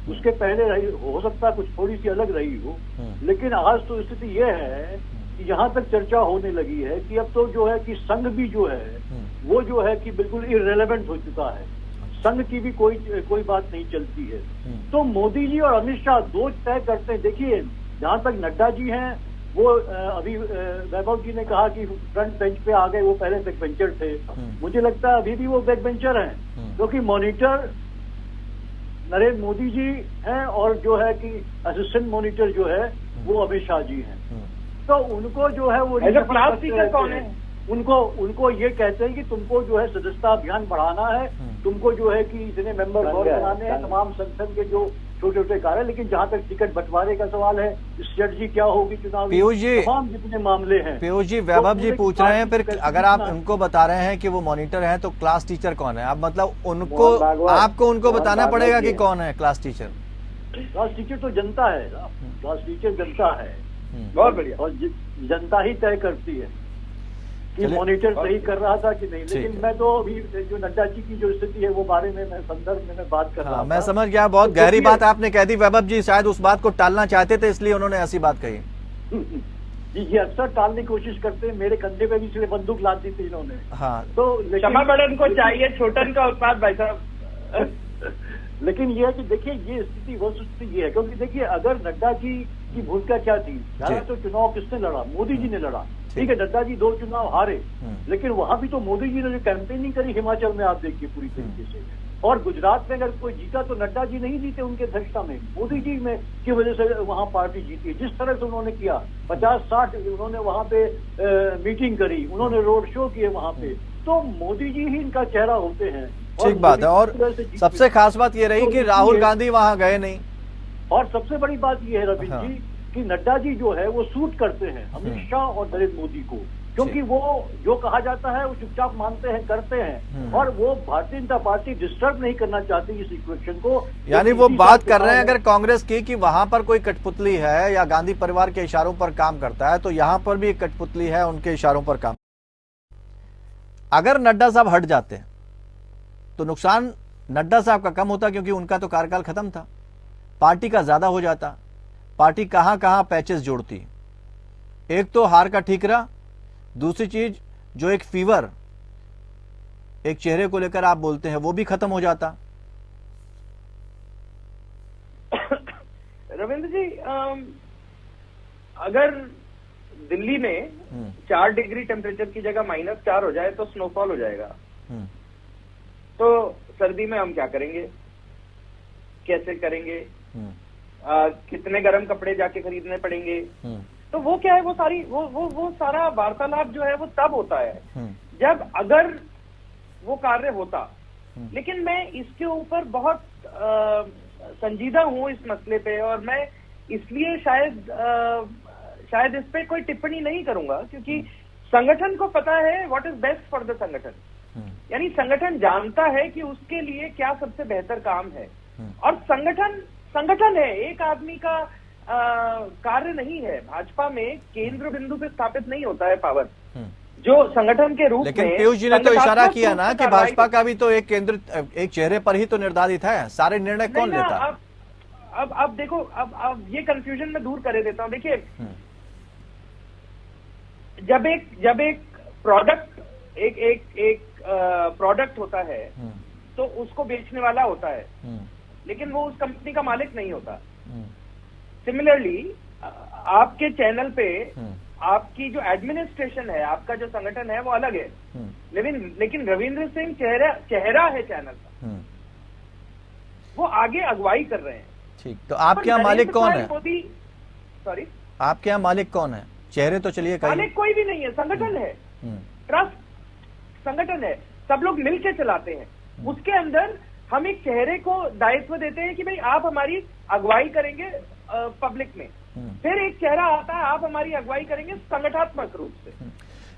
उसके पहले रही हो सकता है कुछ थोड़ी सी अलग रही हो, लेकिन आज तो स्थिति ये है कि यहाँ तक चर्चा होने लगी है कि अब तो जो है कि संघ भी जो है वो जो है कि बिल्कुल इररेलेवेंट हो चुका है, संघ की भी कोई बात नहीं चलती है। तो मोदी जी और अमित शाह दो तय करते हैं। देखिए, जहां तक नड्डा जी हैं वो अभी वैभव जी ने कहा कि फ्रंट बेंच पे आ गए, वो पहले बैक बेंचर थे। मुझे लगता है अभी भी वो बैक बेंचर हैं, क्योंकि मॉनिटर नरेंद्र मोदी जी हैं और जो है कि असिस्टेंट मॉनिटर जो है वो अमित शाह जी हैं। तो उनको जो है वो क्लास टीचर कौन है? उनको ये कहते हैं कि तुमको जो है सदस्यता अभियान बढ़ाना है, तुमको जो है कि इतने मेंबर और बनाने हैं, तमाम संगठन के जो छोटे छोटे कार्य। लेकिन जहां तक टिकट बंटवारे का सवाल है, स्ट्रेटजी क्या होगी चुनाव, पीयूष जी, तमाम जितने मामले हैं। पीयूष जी, वैभव जी पूछ रहे हैं, फिर अगर आप उनको बता रहे हैं कि वो मॉनिटर हैं तो क्लास टीचर कौन है? आप मतलब उनको, आपको उनको बताना पड़ेगा कि कौन है क्लास टीचर? क्लास टीचर तो जनता है, क्लास टीचर जनता है, बहुत बढ़िया, और जनता ही तय करती है कि मॉनिटर सही कर रहा था कि नहीं। लेकिन मैं तो अभी जो नड्डा जी की जो स्थिति है वो बारे में मैं संदर्भ में मैं बात कर रहा था। मैं समझ गया, बहुत गहरी बात आपने कह दी। वैभव जी शायद उस बात को टालना चाहते थे, इसलिए उन्होंने ऐसी बात कही। जी, ये अक्सर टालने की कोशिश करते हैं, मेरे कंधे पे भी इसलिए बंदूक लाद दी थी इन्होंने। हाँ, तो क्षमा बड़न को चाहिए छोटन का उत्पाद भाई साहब। लेकिन ये है कि देखिए ये स्थिति वो स्थिति ये है, क्योंकि देखिए अगर नड्डा जी की भूमिका क्या थी, ज्यादा तो चुनाव किसने लड़ा? मोदी जी ने लड़ा, ठीक है। नड्डा जी 2 चुनाव हारे, लेकिन वहां भी तो मोदी जी ने जो कैंपेनिंग करी हिमाचल में, आप देखिए पूरी तरीके से। और गुजरात में अगर कोई जीता तो नड्डा जी नहीं जीते उनके अध्यक्षता में, मोदी जी में की वजह से वहां पार्टी जीती। जिस तरह से उन्होंने किया, 50-60 उन्होंने वहां पे मीटिंग करी, उन्होंने रोड शो किए वहां पे, तो मोदी जी ही इनका चेहरा होते हैं। ठीक बात है। और सबसे खास बात ये रही कि राहुल गांधी वहां गए नहीं। और सबसे बड़ी बात ये है रविंद्र जी कि नड्डा जी जो है वो सूट करते हैं अमित शाह और नरेंद्र मोदी को, क्योंकि वो जो कहा जाता है वो चुपचाप मानते हैं, करते हैं, और वो भारतीय जनता पार्टी डिस्टर्ब नहीं करना चाहती इस इक्वेशन को। यानी वो बात कर रहे हैं अगर कांग्रेस की कि वहां पर कोई कठपुतली है या गांधी परिवार के इशारों पर काम करता है, तो यहां पर भी एक कठपुतली है, उनके इशारों पर काम। अगर नड्डा साहब हट जाते हैं तो नुकसान नड्डा साहब का कम होता क्योंकि उनका तो कार्यकाल खत्म था, पार्टी का ज्यादा हो जाता। पार्टी कहां कहां पैचेस जोड़ती, एक तो हार का ठीकरा, दूसरी चीज जो एक फीवर एक चेहरे को लेकर आप बोलते हैं वो भी खत्म हो जाता। रविंद्र जी, अगर दिल्ली में 4 डिग्री टेम्परेचर की जगह -4 हो जाए तो स्नोफॉल हो जाएगा। तो सर्दी में हम क्या करेंगे, कैसे करेंगे, कितने गर्म कपड़े जाके खरीदने पड़ेंगे। तो वो क्या है, वो सारी वो सारा वार्तालाप जो है वो तब होता है जब अगर वो कार्य होता। लेकिन मैं इसके ऊपर बहुत संजीदा हूं इस मसले पे, और मैं इसलिए शायद इस पे कोई टिप्पणी नहीं करूंगा, क्योंकि संगठन को पता है what is best for the संगठन। यानी संगठन जानता है कि उसके लिए क्या सबसे बेहतर काम है, और संगठन है, एक आदमी का कार्य नहीं है। भाजपा में केंद्र बिंदु पे स्थापित नहीं होता है पावर, जो संगठन के रूप में। लेकिन पीयूष जी ने तो इशारा किया ना कि भाजपा का भी तो एक चेहरे पर ही तो निर्धारित है, सारे निर्णय कौन लेता। अब देखो, अब ये कंफ्यूजन में दूर करे देता हूं। देखिए, जब एक प्रोडक्ट एक प्रोडक्ट होता है तो उसको बेचने वाला होता है, लेकिन वो उस कंपनी का मालिक नहीं होता। सिमिलरली आपके चैनल पे आपकी जो एडमिनिस्ट्रेशन है, आपका जो संगठन है वो अलग है, लेकिन रविंद्र सिंह चेहरा है चैनल का, वो आगे अगुवाई कर रहे हैं। ठीक, तो आपके यहाँ मालिक कौन है? सॉरी, आपके यहाँ मालिक कौन है? चेहरे तो चलिए कहीं। मालिक कोई भी नहीं है, संगठन है, ट्रस्ट संगठन है, सब लोग मिलकर चलाते हैं। उसके अंदर हम एक चेहरे को दायित्व देते हैं कि भाई आप हमारी अगुवाई करेंगे पब्लिक में, फिर एक चेहरा आता है, आप हमारी अगुवाई करेंगे संगठनात्मक रूप से।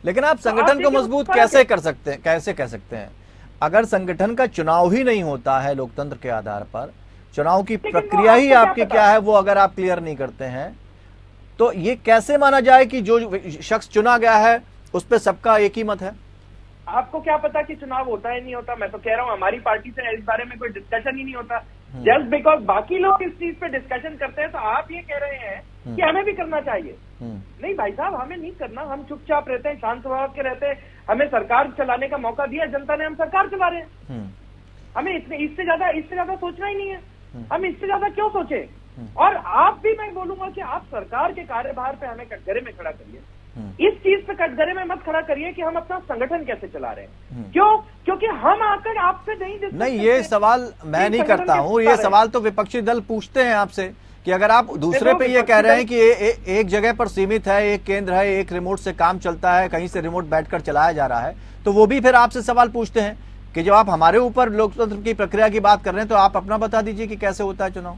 लेकिन आप संगठन को मजबूत कैसे कर सकते हैं, कैसे कह सकते हैं, अगर संगठन का चुनाव ही नहीं होता है लोकतंत्र के आधार पर, चुनाव की प्रक्रिया ही आपकी क्या है वो अगर आप क्लियर नहीं करते हैं, तो ये कैसे माना जाए कि जो शख्स चुना गया है उस पर सबका एक ही मत है? आपको क्या पता कि चुनाव होता है नहीं होता? मैं तो कह रहा हूं हमारी पार्टी से इस बारे में कोई डिस्कशन ही नहीं होता। जस्ट बिकॉज बाकी लोग इस चीज पे डिस्कशन करते हैं तो आप ये कह रहे हैं कि हमें भी करना चाहिए। नहीं भाई साहब, हमें नहीं करना, हम चुपचाप रहते हैं, शांत स्वभाव के रहते हैं। हमें सरकार चलाने का मौका दिया जनता ने, हम सरकार चला रहे हैं। हमें इससे ज्यादा सोचना ही नहीं है। हम इससे ज्यादा क्यों सोचे? और आप भी, मैं बोलूंगा कि आप सरकार के कार्यभार पे हमें कटघरे में खड़ा करिए। इस चीज पे कटघरे में मत खड़ा करिए कि हम अपना संगठन कैसे चला रहे हैं। क्यों? क्योंकि हम आकर आपसे नहीं, ये सवाल मैं नहीं करता हूँ, ये सवाल तो विपक्षी दल पूछते हैं आपसे कि अगर आप दूसरे पे ये कह रहे हैं कि एक जगह पर सीमित है, एक केंद्र है, एक रिमोट से काम चलता है, कहीं से रिमोट बैठकर चलाया जा रहा है, तो वो भी फिर आपसे सवाल पूछते हैं कि जब आप हमारे ऊपर लोकतंत्र की प्रक्रिया की बात कर रहे हैं तो आप अपना बता दीजिए कि कैसे होता है चुनाव।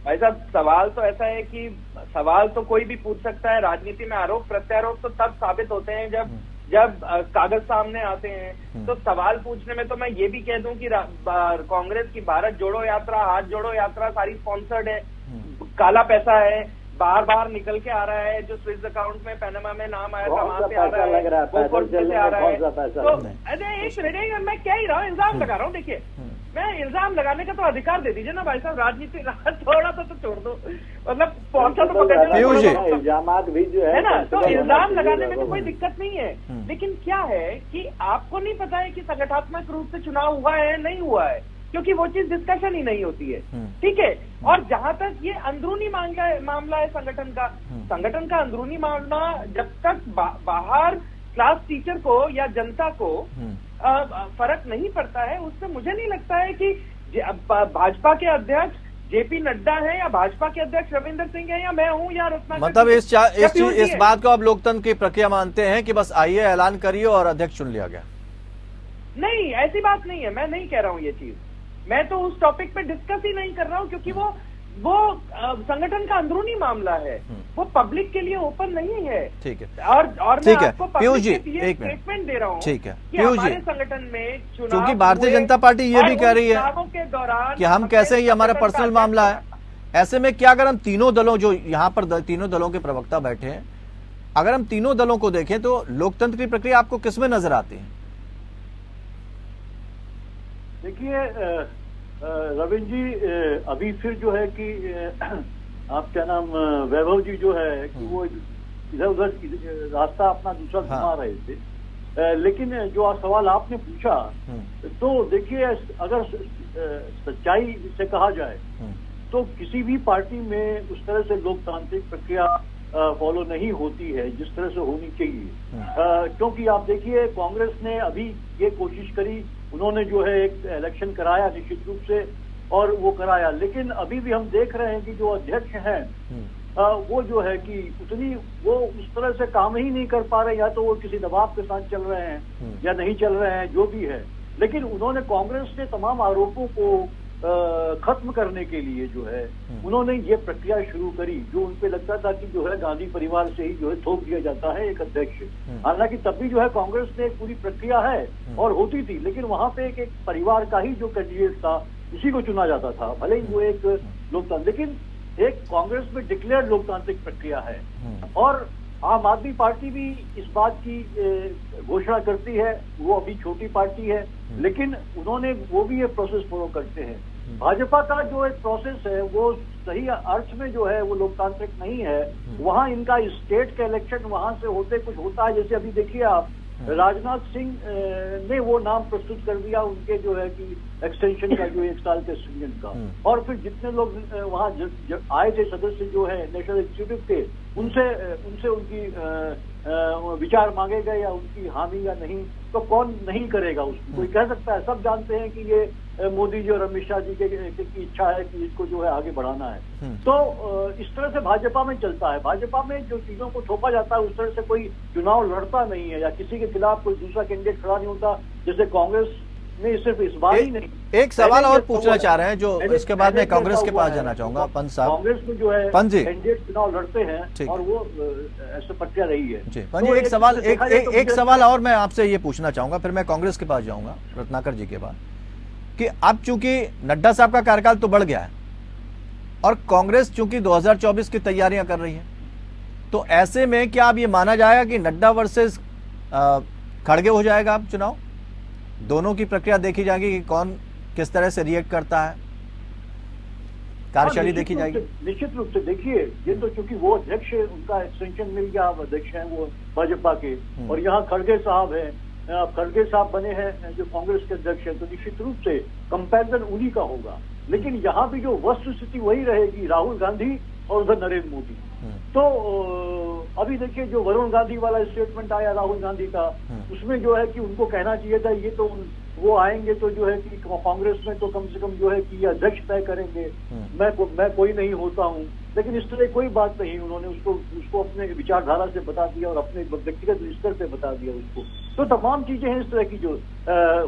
भाई साहब, सवाल तो ऐसा है कि सवाल तो कोई भी पूछ सकता है। राजनीति में आरोप प्रत्यारोप तो तब साबित होते हैं जब कागज सामने आते हैं। तो सवाल पूछने में तो मैं ये भी कह दूं कि कांग्रेस की भारत जोड़ो यात्रा, हाथ जोड़ो यात्रा सारी स्पॉन्सर्ड है, काला पैसा है, बार निकल के आ रहा है। जो स्विस अकाउंट में पनामा में नाम आया था वहां से आ रहा है, वो कोर्ट से आ रहा है। तो अरे एक मिनट, मैं क्या ही रहा हूँ, इल्जाम लगा रहा हूँ। देखिए, मैं इल्जाम लगाने का तो अधिकार दे दीजिए ना भाई साहब। राजनीति थोड़ा सा तो छोड़ दो, मतलब पहुंचा तो इल्जामात भी जो है ना, तो इल्जाम लगाने में तो कोई दिक्कत नहीं है। लेकिन क्या है कि आपको नहीं पता है कि संगठनात्मक रूप से चुनाव हुआ है नहीं हुआ है, क्योंकि वो चीज डिस्कशन ही नहीं होती है। ठीक है। और जहां तक ये अंदरूनी मामला है संगठन का अंदरूनी मामला, जब तक बाहर क्लास टीचर को या जनता को फर्क नहीं पड़ता है, उससे मुझे नहीं लगता है कि भाजपा के अध्यक्ष जेपी नड्डा है या भाजपा के अध्यक्ष रविंद्र सिंह है या मैं हूं या रत्नाकर। मतलब इस बात को आप लोकतंत्र की प्रक्रिया मानते हैं कि बस आइए ऐलान करिए और अध्यक्ष चुन लिया गया? नहीं, ऐसी बात नहीं है। मैं नहीं कह रहा हूं ये चीज। मैं तो उस टॉपिक पे डिस्कस ही नहीं कर रहा हूं, क्योंकि वो संगठन का अंदरूनी मामला है, वो पब्लिक के लिए ओपन नहीं है। ठीक है। और ठीक मैं है आपको पीयूष जी, एक स्टेटमेंट दे रहा हूँ। ठीक है कि पीयूष हमारे जी, संगठन में चुनाव क्योंकि भारतीय जनता पार्टी ये भी कह रही है के दौरान कि हम कैसे, ये हमारा पर्सनल मामला है। ऐसे में क्या अगर हम तीनों दलों, जो यहाँ पर तीनों दलों के प्रवक्ता बैठे हैं, अगर हम तीनों दलों को देखें तो लोकतंत्र की प्रक्रिया आपको किसमें नजर आती है? देखिए रविंद्र जी, अभी फिर जो है कि आप क्या नाम वैभव जी जो है कि वो इधर उधर रास्ता अपना दूसरा घुमा रहे थे। लेकिन जो आज सवाल आपने पूछा, तो देखिए अगर सच्चाई से कहा जाए तो किसी भी पार्टी में उस तरह से लोकतांत्रिक प्रक्रिया फॉलो नहीं होती है जिस तरह से होनी चाहिए। क्योंकि आप देखिए कांग्रेस ने अभी ये कोशिश करी, उन्होंने जो है एक इलेक्शन कराया निश्चित रूप से, और वो कराया, लेकिन अभी भी हम देख रहे हैं कि जो अध्यक्ष हैं वो जो है कि उतनी वो उस तरह से काम ही नहीं कर पा रहे, या तो वो किसी दबाव के साथ चल रहे हैं या नहीं चल रहे हैं, जो भी है। लेकिन उन्होंने कांग्रेस के तमाम आरोपों को खत्म करने के लिए जो है उन्होंने ये प्रक्रिया शुरू करी, जो उनपे लगता था कि जो है गांधी परिवार से ही जो है थोप दिया जाता है एक अध्यक्ष। हालांकि तब भी जो है कांग्रेस ने एक पूरी प्रक्रिया है और होती थी, लेकिन वहां पे एक परिवार का ही जो कैंडिडेट था उसी को चुना जाता था, भले ही वो एक लोकतांत्रिक, लेकिन एक कांग्रेस में डिक्लेयर लोकतांत्रिक प्रक्रिया है। और आम आदमी पार्टी भी इस बात की घोषणा करती है, वो अभी छोटी पार्टी है लेकिन उन्होंने वो भी ये प्रोसेस फॉलो करते हैं। भाजपा का जो एक प्रोसेस है वो सही अर्थ में जो है वो लोकतांत्रिक नहीं है। वहां इनका स्टेट का इलेक्शन वहां से होते कुछ होता है, जैसे अभी देखिए आप राजनाथ सिंह ने वो नाम प्रस्तुत कर दिया उनके जो है कि एक्सटेंशन का, जो 1 साल के एक्सटेंशन का, और फिर जितने लोग वहां आए थे सदस्य जो है नेशनल एग्जीक्यूटिव के, उनसे उनकी विचार मांगे गए या उनकी हामी या नहीं, तो कौन नहीं करेगा उसको, कोई कह सकता है। सब जानते हैं कि ये मोदी जी और अमित शाह जी की इच्छा है कि इसको जो है आगे बढ़ाना है। तो इस तरह से भाजपा में चलता है। भाजपा में जो चीजों को थोपा जाता है उस तरह से कोई चुनाव लड़ता नहीं है या किसी के खिलाफ कोई दूसरा कैंडिडेट खड़ा नहीं होता, जैसे कांग्रेस में सिर्फ इस बार ही नहीं। एक सवाल और पूछना चाह रहे हैं जो इसके बाद मैं कांग्रेस के पास जाना चाहूंगा। पंत साहब, कांग्रेस में जो है कैंडिडेट चुनाव लड़ते हैं और वो ऐसा प्रक्रिया रही है। जी पंत जी, एक सवाल और मैं आपसे ये पूछना चाहूंगा, फिर मैं कांग्रेस के पास जाऊंगा रत्नाकर जी के बाद, कि अब चूंकि नड्डा साहब का कार्यकाल तो बढ़ गया है और कांग्रेस चूंकि 2024 की तैयारियां कर रही है, तो ऐसे में क्या अब ये माना जाएगा कि नड्डा वर्सेस खड़गे हो जाएगा अब चुनाव? दोनों की प्रक्रिया देखी जाएगी कि कौन किस तरह से रिएक्ट करता है, कार्यशैली देखी जाएगी। निश्चित रूप से देखिए, ये तो चूंकि वो अध्यक्ष है, उनका एक्सटेंशन मिल गया, अध्यक्ष हैं वो भाजपा के, और यहाँ खड़गे साहब हैं, खड़गे साहब बने हैं जो कांग्रेस के अध्यक्ष हैं, तो निश्चित रूप से कंपैरिजन उन्हीं का होगा। लेकिन यहाँ भी जो वस्तु स्थिति वही रहेगी, राहुल गांधी और उधर नरेंद्र मोदी। तो अभी देखिए जो वरुण गांधी वाला स्टेटमेंट आया राहुल गांधी का, उसमें जो है कि उनको कहना चाहिए था ये तो वो आएंगे तो जो है कि कांग्रेस में तो कम से कम जो है कि अध्यक्ष तय करेंगे, मैं कोई नहीं होता हूँ। लेकिन इस तरह कोई बात नहीं, उन्होंने उसको अपने विचारधारा से बता दिया और अपने व्यक्तिगत स्तर पे बता दिया उसको। तो तमाम चीजें हैं इस तरह की जो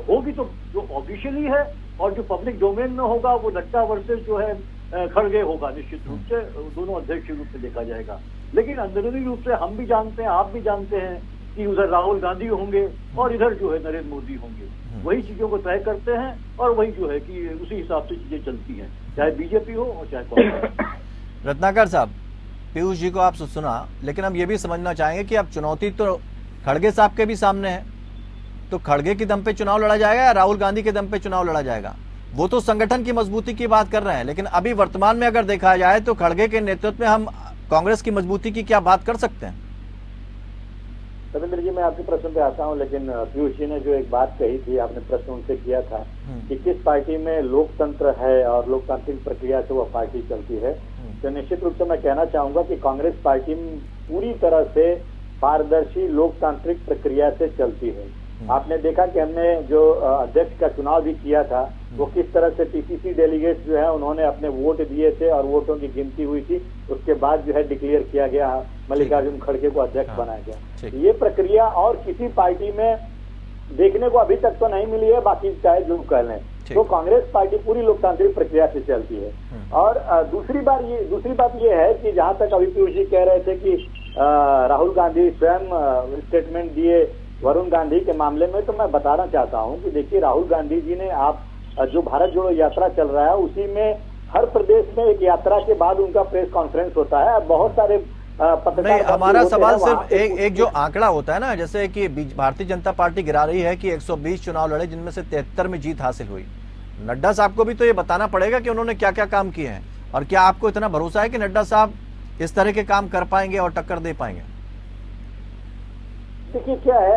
होगी, तो जो ऑफिशियली है और जो पब्लिक डोमेन में होगा वो नड्डा वर्सेस जो है खड़गे होगा। निश्चित रूप से दोनों अध्यक्ष के रूप में देखा जाएगा। लेकिन अंदरूनी रूप से हम भी जानते हैं, आप भी जानते हैं कि उधर राहुल गांधी होंगे और इधर जो है नरेंद्र मोदी होंगे। वही चीजों को तय करते हैं और वही जो है कि उसी हिसाब से चीजें चलती हैं, चाहे बीजेपी हो और चाहे कांग्रेस। रत्नाकर साहब, पीयूष जी को आप सुना, लेकिन हम ये भी समझना चाहेंगे कि अब चुनौती तो खड़गे साहब के भी सामने है, तो खड़गे के दम पे चुनाव लड़ा जाएगा या राहुल गांधी के दम पे चुनाव लड़ा जाएगा? वो तो संगठन की मजबूती की बात कर रहे हैं, लेकिन अभी वर्तमान में अगर देखा जाए तो खड़गे के नेतृत्व में हम कांग्रेस की मजबूती की क्या बात कर सकते हैं? रविंद्र जी, मैं आपके प्रश्न पे आता हूं, लेकिन पीयूष जी ने जो एक बात कही थी, आपने प्रश्न उनसे किया था कि किस पार्टी में लोकतंत्र है और लोकतांत्रिक प्रक्रिया से वह पार्टी चलती है, तो निश्चित रूप से मैं कहना चाहूंगा कि कांग्रेस पार्टी पूरी तरह से पारदर्शी लोकतांत्रिक प्रक्रिया से चलती है। आपने देखा कि हमने जो अध्यक्ष का चुनाव भी किया था, वो किस तरह से पीसीसी डेलीगेट्स जो है उन्होंने अपने वोट दिए थे और वोटों की गिनती हुई थी, उसके बाद जो है डिक्लेयर किया गया, मल्लिकार्जुन खड़गे को अध्यक्ष बनाया गया। ये प्रक्रिया और किसी पार्टी में देखने को अभी तक तो नहीं मिली है, बाकी चाहे जो कह लें, तो कांग्रेस पार्टी पूरी लोकतांत्रिक प्रक्रिया से चलती है। और दूसरी बात ये है कि जहां तक अभी पीयूष जी कह रहे थे कि राहुल गांधी स्वयं स्टेटमेंट दिए वरुण गांधी के मामले में, तो मैं बताना चाहता हूं कि देखिए राहुल गांधी जी ने जो भारत जोड़ो यात्रा चल रहा है उसी में हर प्रदेश में एक यात्रा के बाद उनका प्रेस कॉन्फ्रेंस होता है। बहुत सारे नहीं, हमारा सवाल सिर्फ एक जो आंकड़ा होता है ना, जैसे कि भारतीय जनता पार्टी गिरा रही है कि 120 चुनाव लड़े जिनमें से 73 में जीत हासिल हुई, नड्डा साहब को भी तो ये बताना पड़ेगा कि उन्होंने क्या क्या काम किए हैं, और क्या आपको इतना भरोसा है कि नड्डा साहब इस तरह के काम कर पाएंगे और टक्कर दे पाएंगे? देखिए क्या है,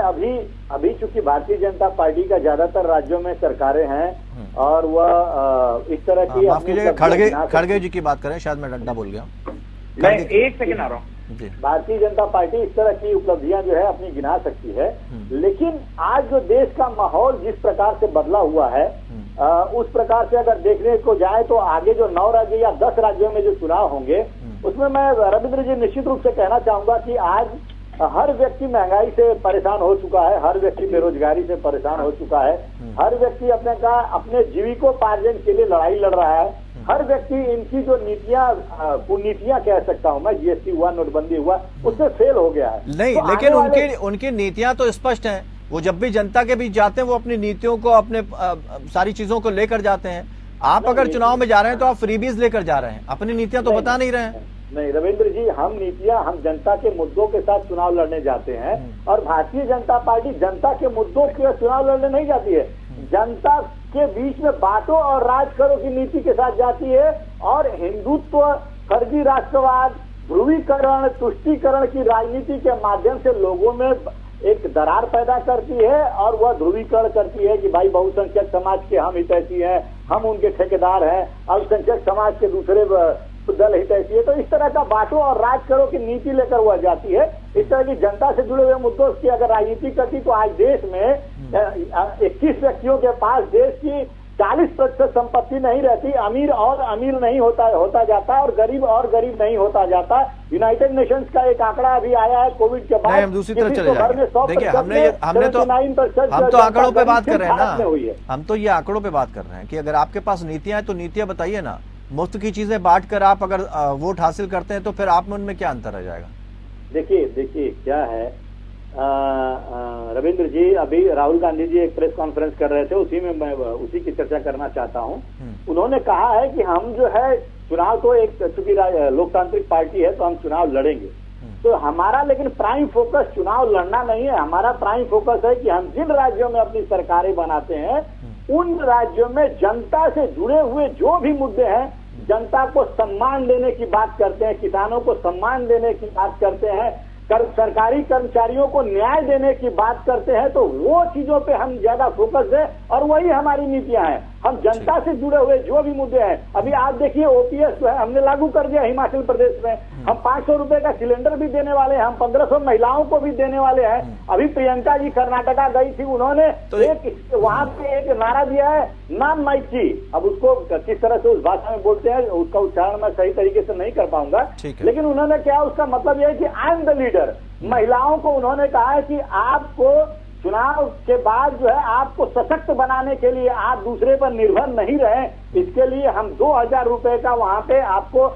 अभी चूंकि भारतीय जनता पार्टी का ज्यादातर राज्यों में सरकारें हैं और वह इस तरह की, माफ कीजिएगा, खड़गे जी की बात करें, शायद मैं नड्डा बोल गया। मैं एक सेकंड आ रहा हूँ। भारतीय जनता पार्टी इस तरह की उपलब्धियां जो है अपनी गिना सकती है, लेकिन आज जो देश का माहौल जिस प्रकार से बदला हुआ है, उस प्रकार से अगर देखने को जाए तो आगे जो 9 राज्य या 10 राज्यों में जो चुनाव होंगे, उसमें मैं रविंद्र जी निश्चित रूप से कहना चाहूंगा कि आज हर व्यक्ति महंगाई से परेशान हो चुका है, हर व्यक्ति बेरोजगारी से परेशान हो चुका है, हर व्यक्ति अपने जीविकोपार्जन के लिए लड़ाई लड़ रहा है, हर व्यक्ति इनकी जो कुनीतियां कह सकता हूं मैं, जीएसटी हुआ, नोटबंदी हुआ, उससे फेल हो गया है। नहीं, तो लेकिन उनकी नीतियां तो स्पष्ट हैं। वो जब भी जनता के बीच जाते हैं वो अपनी नीतियों को, अपने सारी चीजों को लेकर जाते हैं। आप अगर चुनाव में जा रहे हैं तो आप फ्रीबीज लेकर जा रहे हैं, अपनी नीतियां तो बता नहीं रहे हैं। नहीं रविंद्र जी, हम जनता के मुद्दों के साथ चुनाव लड़ने जाते हैं, और भारतीय जनता पार्टी जनता के मुद्दों के चुनाव लड़ने नहीं जाती है, जनता के बीच में बांटो और राज करो की नीति के साथ जाती है, और हिंदुत्व, फर्जी राष्ट्रवाद, ध्रुवीकरण, तुष्टीकरण की राजनीति के माध्यम से लोगों में एक दरार पैदा करती है, और वह ध्रुवीकरण करती है कि भाई बहुसंख्यक समाज के हम हितैषी हैं, हम उनके ठेकेदार हैं, अल्पसंख्यक समाज के दूसरे दल हितैषी है। तो इस तरह का बांटो और राज करो की नीति लेकर वह जाती है। इस तरह की जनता से जुड़े हुए मुद्दों की अगर राजनीति करती तो आज देश में 21 व्यक्तियों के पास देश की 40% संपत्ति नहीं रहती, अमीर और अमीर नहीं होता जाता, और गरीब नहीं होता जाता। यूनाइटेड नेशंस का एक आंकड़ा अभी आया है कोविड के बाद, हम दूसरी तरफ चले जाएंगे। देखिए, हम तो आंकड़ों पे बात कर रहे हैं ना, हम तो ये आंकड़ों पे बात कर रहे हैं कि अगर आपके पास नीतियां हैं तो नीतियां बताइए ना। मुफ्त की चीजें बांटकर आप अगर वोट हासिल करते हैं तो फिर आप में उनमें क्या अंतर रह जाएगा? देखिए क्या है, रविंद्र जी, अभी राहुल गांधी जी एक प्रेस कॉन्फ्रेंस कर रहे थे, उसी में मैं उसी की चर्चा करना चाहता हूं। उन्होंने कहा है कि हम जो है चुनाव तो एक, चूंकि लोकतांत्रिक पार्टी है तो हम चुनाव लड़ेंगे, तो हमारा लेकिन प्राइम फोकस चुनाव लड़ना नहीं है। हमारा प्राइम फोकस है कि हम जिन राज्यों में अपनी सरकारें बनाते हैं उन राज्यों में जनता से जुड़े हुए जो भी मुद्दे हैं, जनता को सम्मान देने की बात करते हैं, किसानों को सम्मान देने की बात करते हैं, सरकारी कर्मचारियों को न्याय देने की बात करते हैं, तो वो चीजों पे हम ज्यादा फोकस है और वही हमारी नीतियां हैं। हम जनता से जुड़े हुए जो भी मुद्दे हैं, अभी आप देखिए ओपीएस जो है हमने लागू कर दिया हिमाचल प्रदेश में, हम 500 रुपए का सिलेंडर भी देने वाले हैं, हम 1500 महिलाओं को भी देने वाले हैं। अभी प्रियंका जी कर्नाटका गई थी, उन्होंने तो वहां पे एक नारा दिया है, नाम माइची। अब उसको किस तरह से उस भाषा में बोलते हैं उसका उच्चारण मैं सही तरीके से नहीं कर पाऊंगा, लेकिन उन्होंने क्या, उसका मतलब यह है कि आई एम द लीडर। महिलाओं को उन्होंने कहा है कि आपको चुनाव के बाद जो है आपको सशक्त बनाने के लिए आप दूसरे पर निर्भर नहीं रहे, इसके लिए हम 2000 रुपए का वहां पे आपको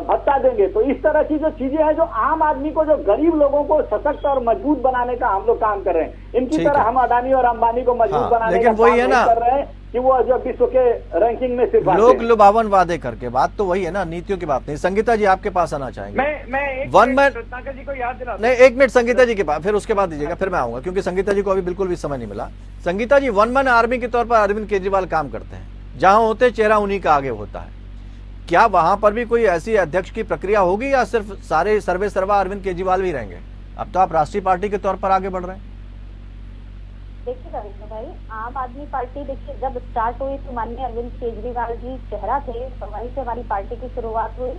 भत्ता देंगे। तो इस तरह की जो चीजें हैं, जो आम आदमी को, जो गरीब लोगों को सशक्त और मजबूत बनाने का हम लोग काम कर रहे हैं। इनकी तरह हम अडानी और अंबानी को मजबूत बनाने का काम नहीं कर रहे हैं कि वो जो विश्व के रैंकिंग में सिर्फ लोग लुभावन वादे करके, बात तो वही है ना, नीतियों की बात नहीं। संगीता जी आपके पास आना चाहेंगे? मैं रत्नाकर जी को याद दिला नहीं, 1 मिनट संगीता जी के पास, फिर उसके बाद दीजिएगा, फिर मैं आऊंगा, क्योंकि संगीता जी को अभी बिल्कुल भी समय नहीं मिला। संगीता जी, 1 मैन आर्मी के तौर पर अरविंद केजरीवाल काम करते हैं, जहां होते चेहरा उन्हीं का आगे होता है। क्या वहां पर भी कोई ऐसी अध्यक्ष की प्रक्रिया होगी या सिर्फ सारे सर्वे सर्वा अरविंद केजरीवाल भी रहेंगे? अब तो आप राष्ट्रीय पार्टी के तौर पर आगे बढ़ रहे हैं। देखिए रविंद्र भाई, आम आदमी पार्टी देखिए जब स्टार्ट हुई तो माननीय अरविंद केजरीवाल जी चेहरा थे, वहीं से हमारी पार्टी की शुरुआत हुई।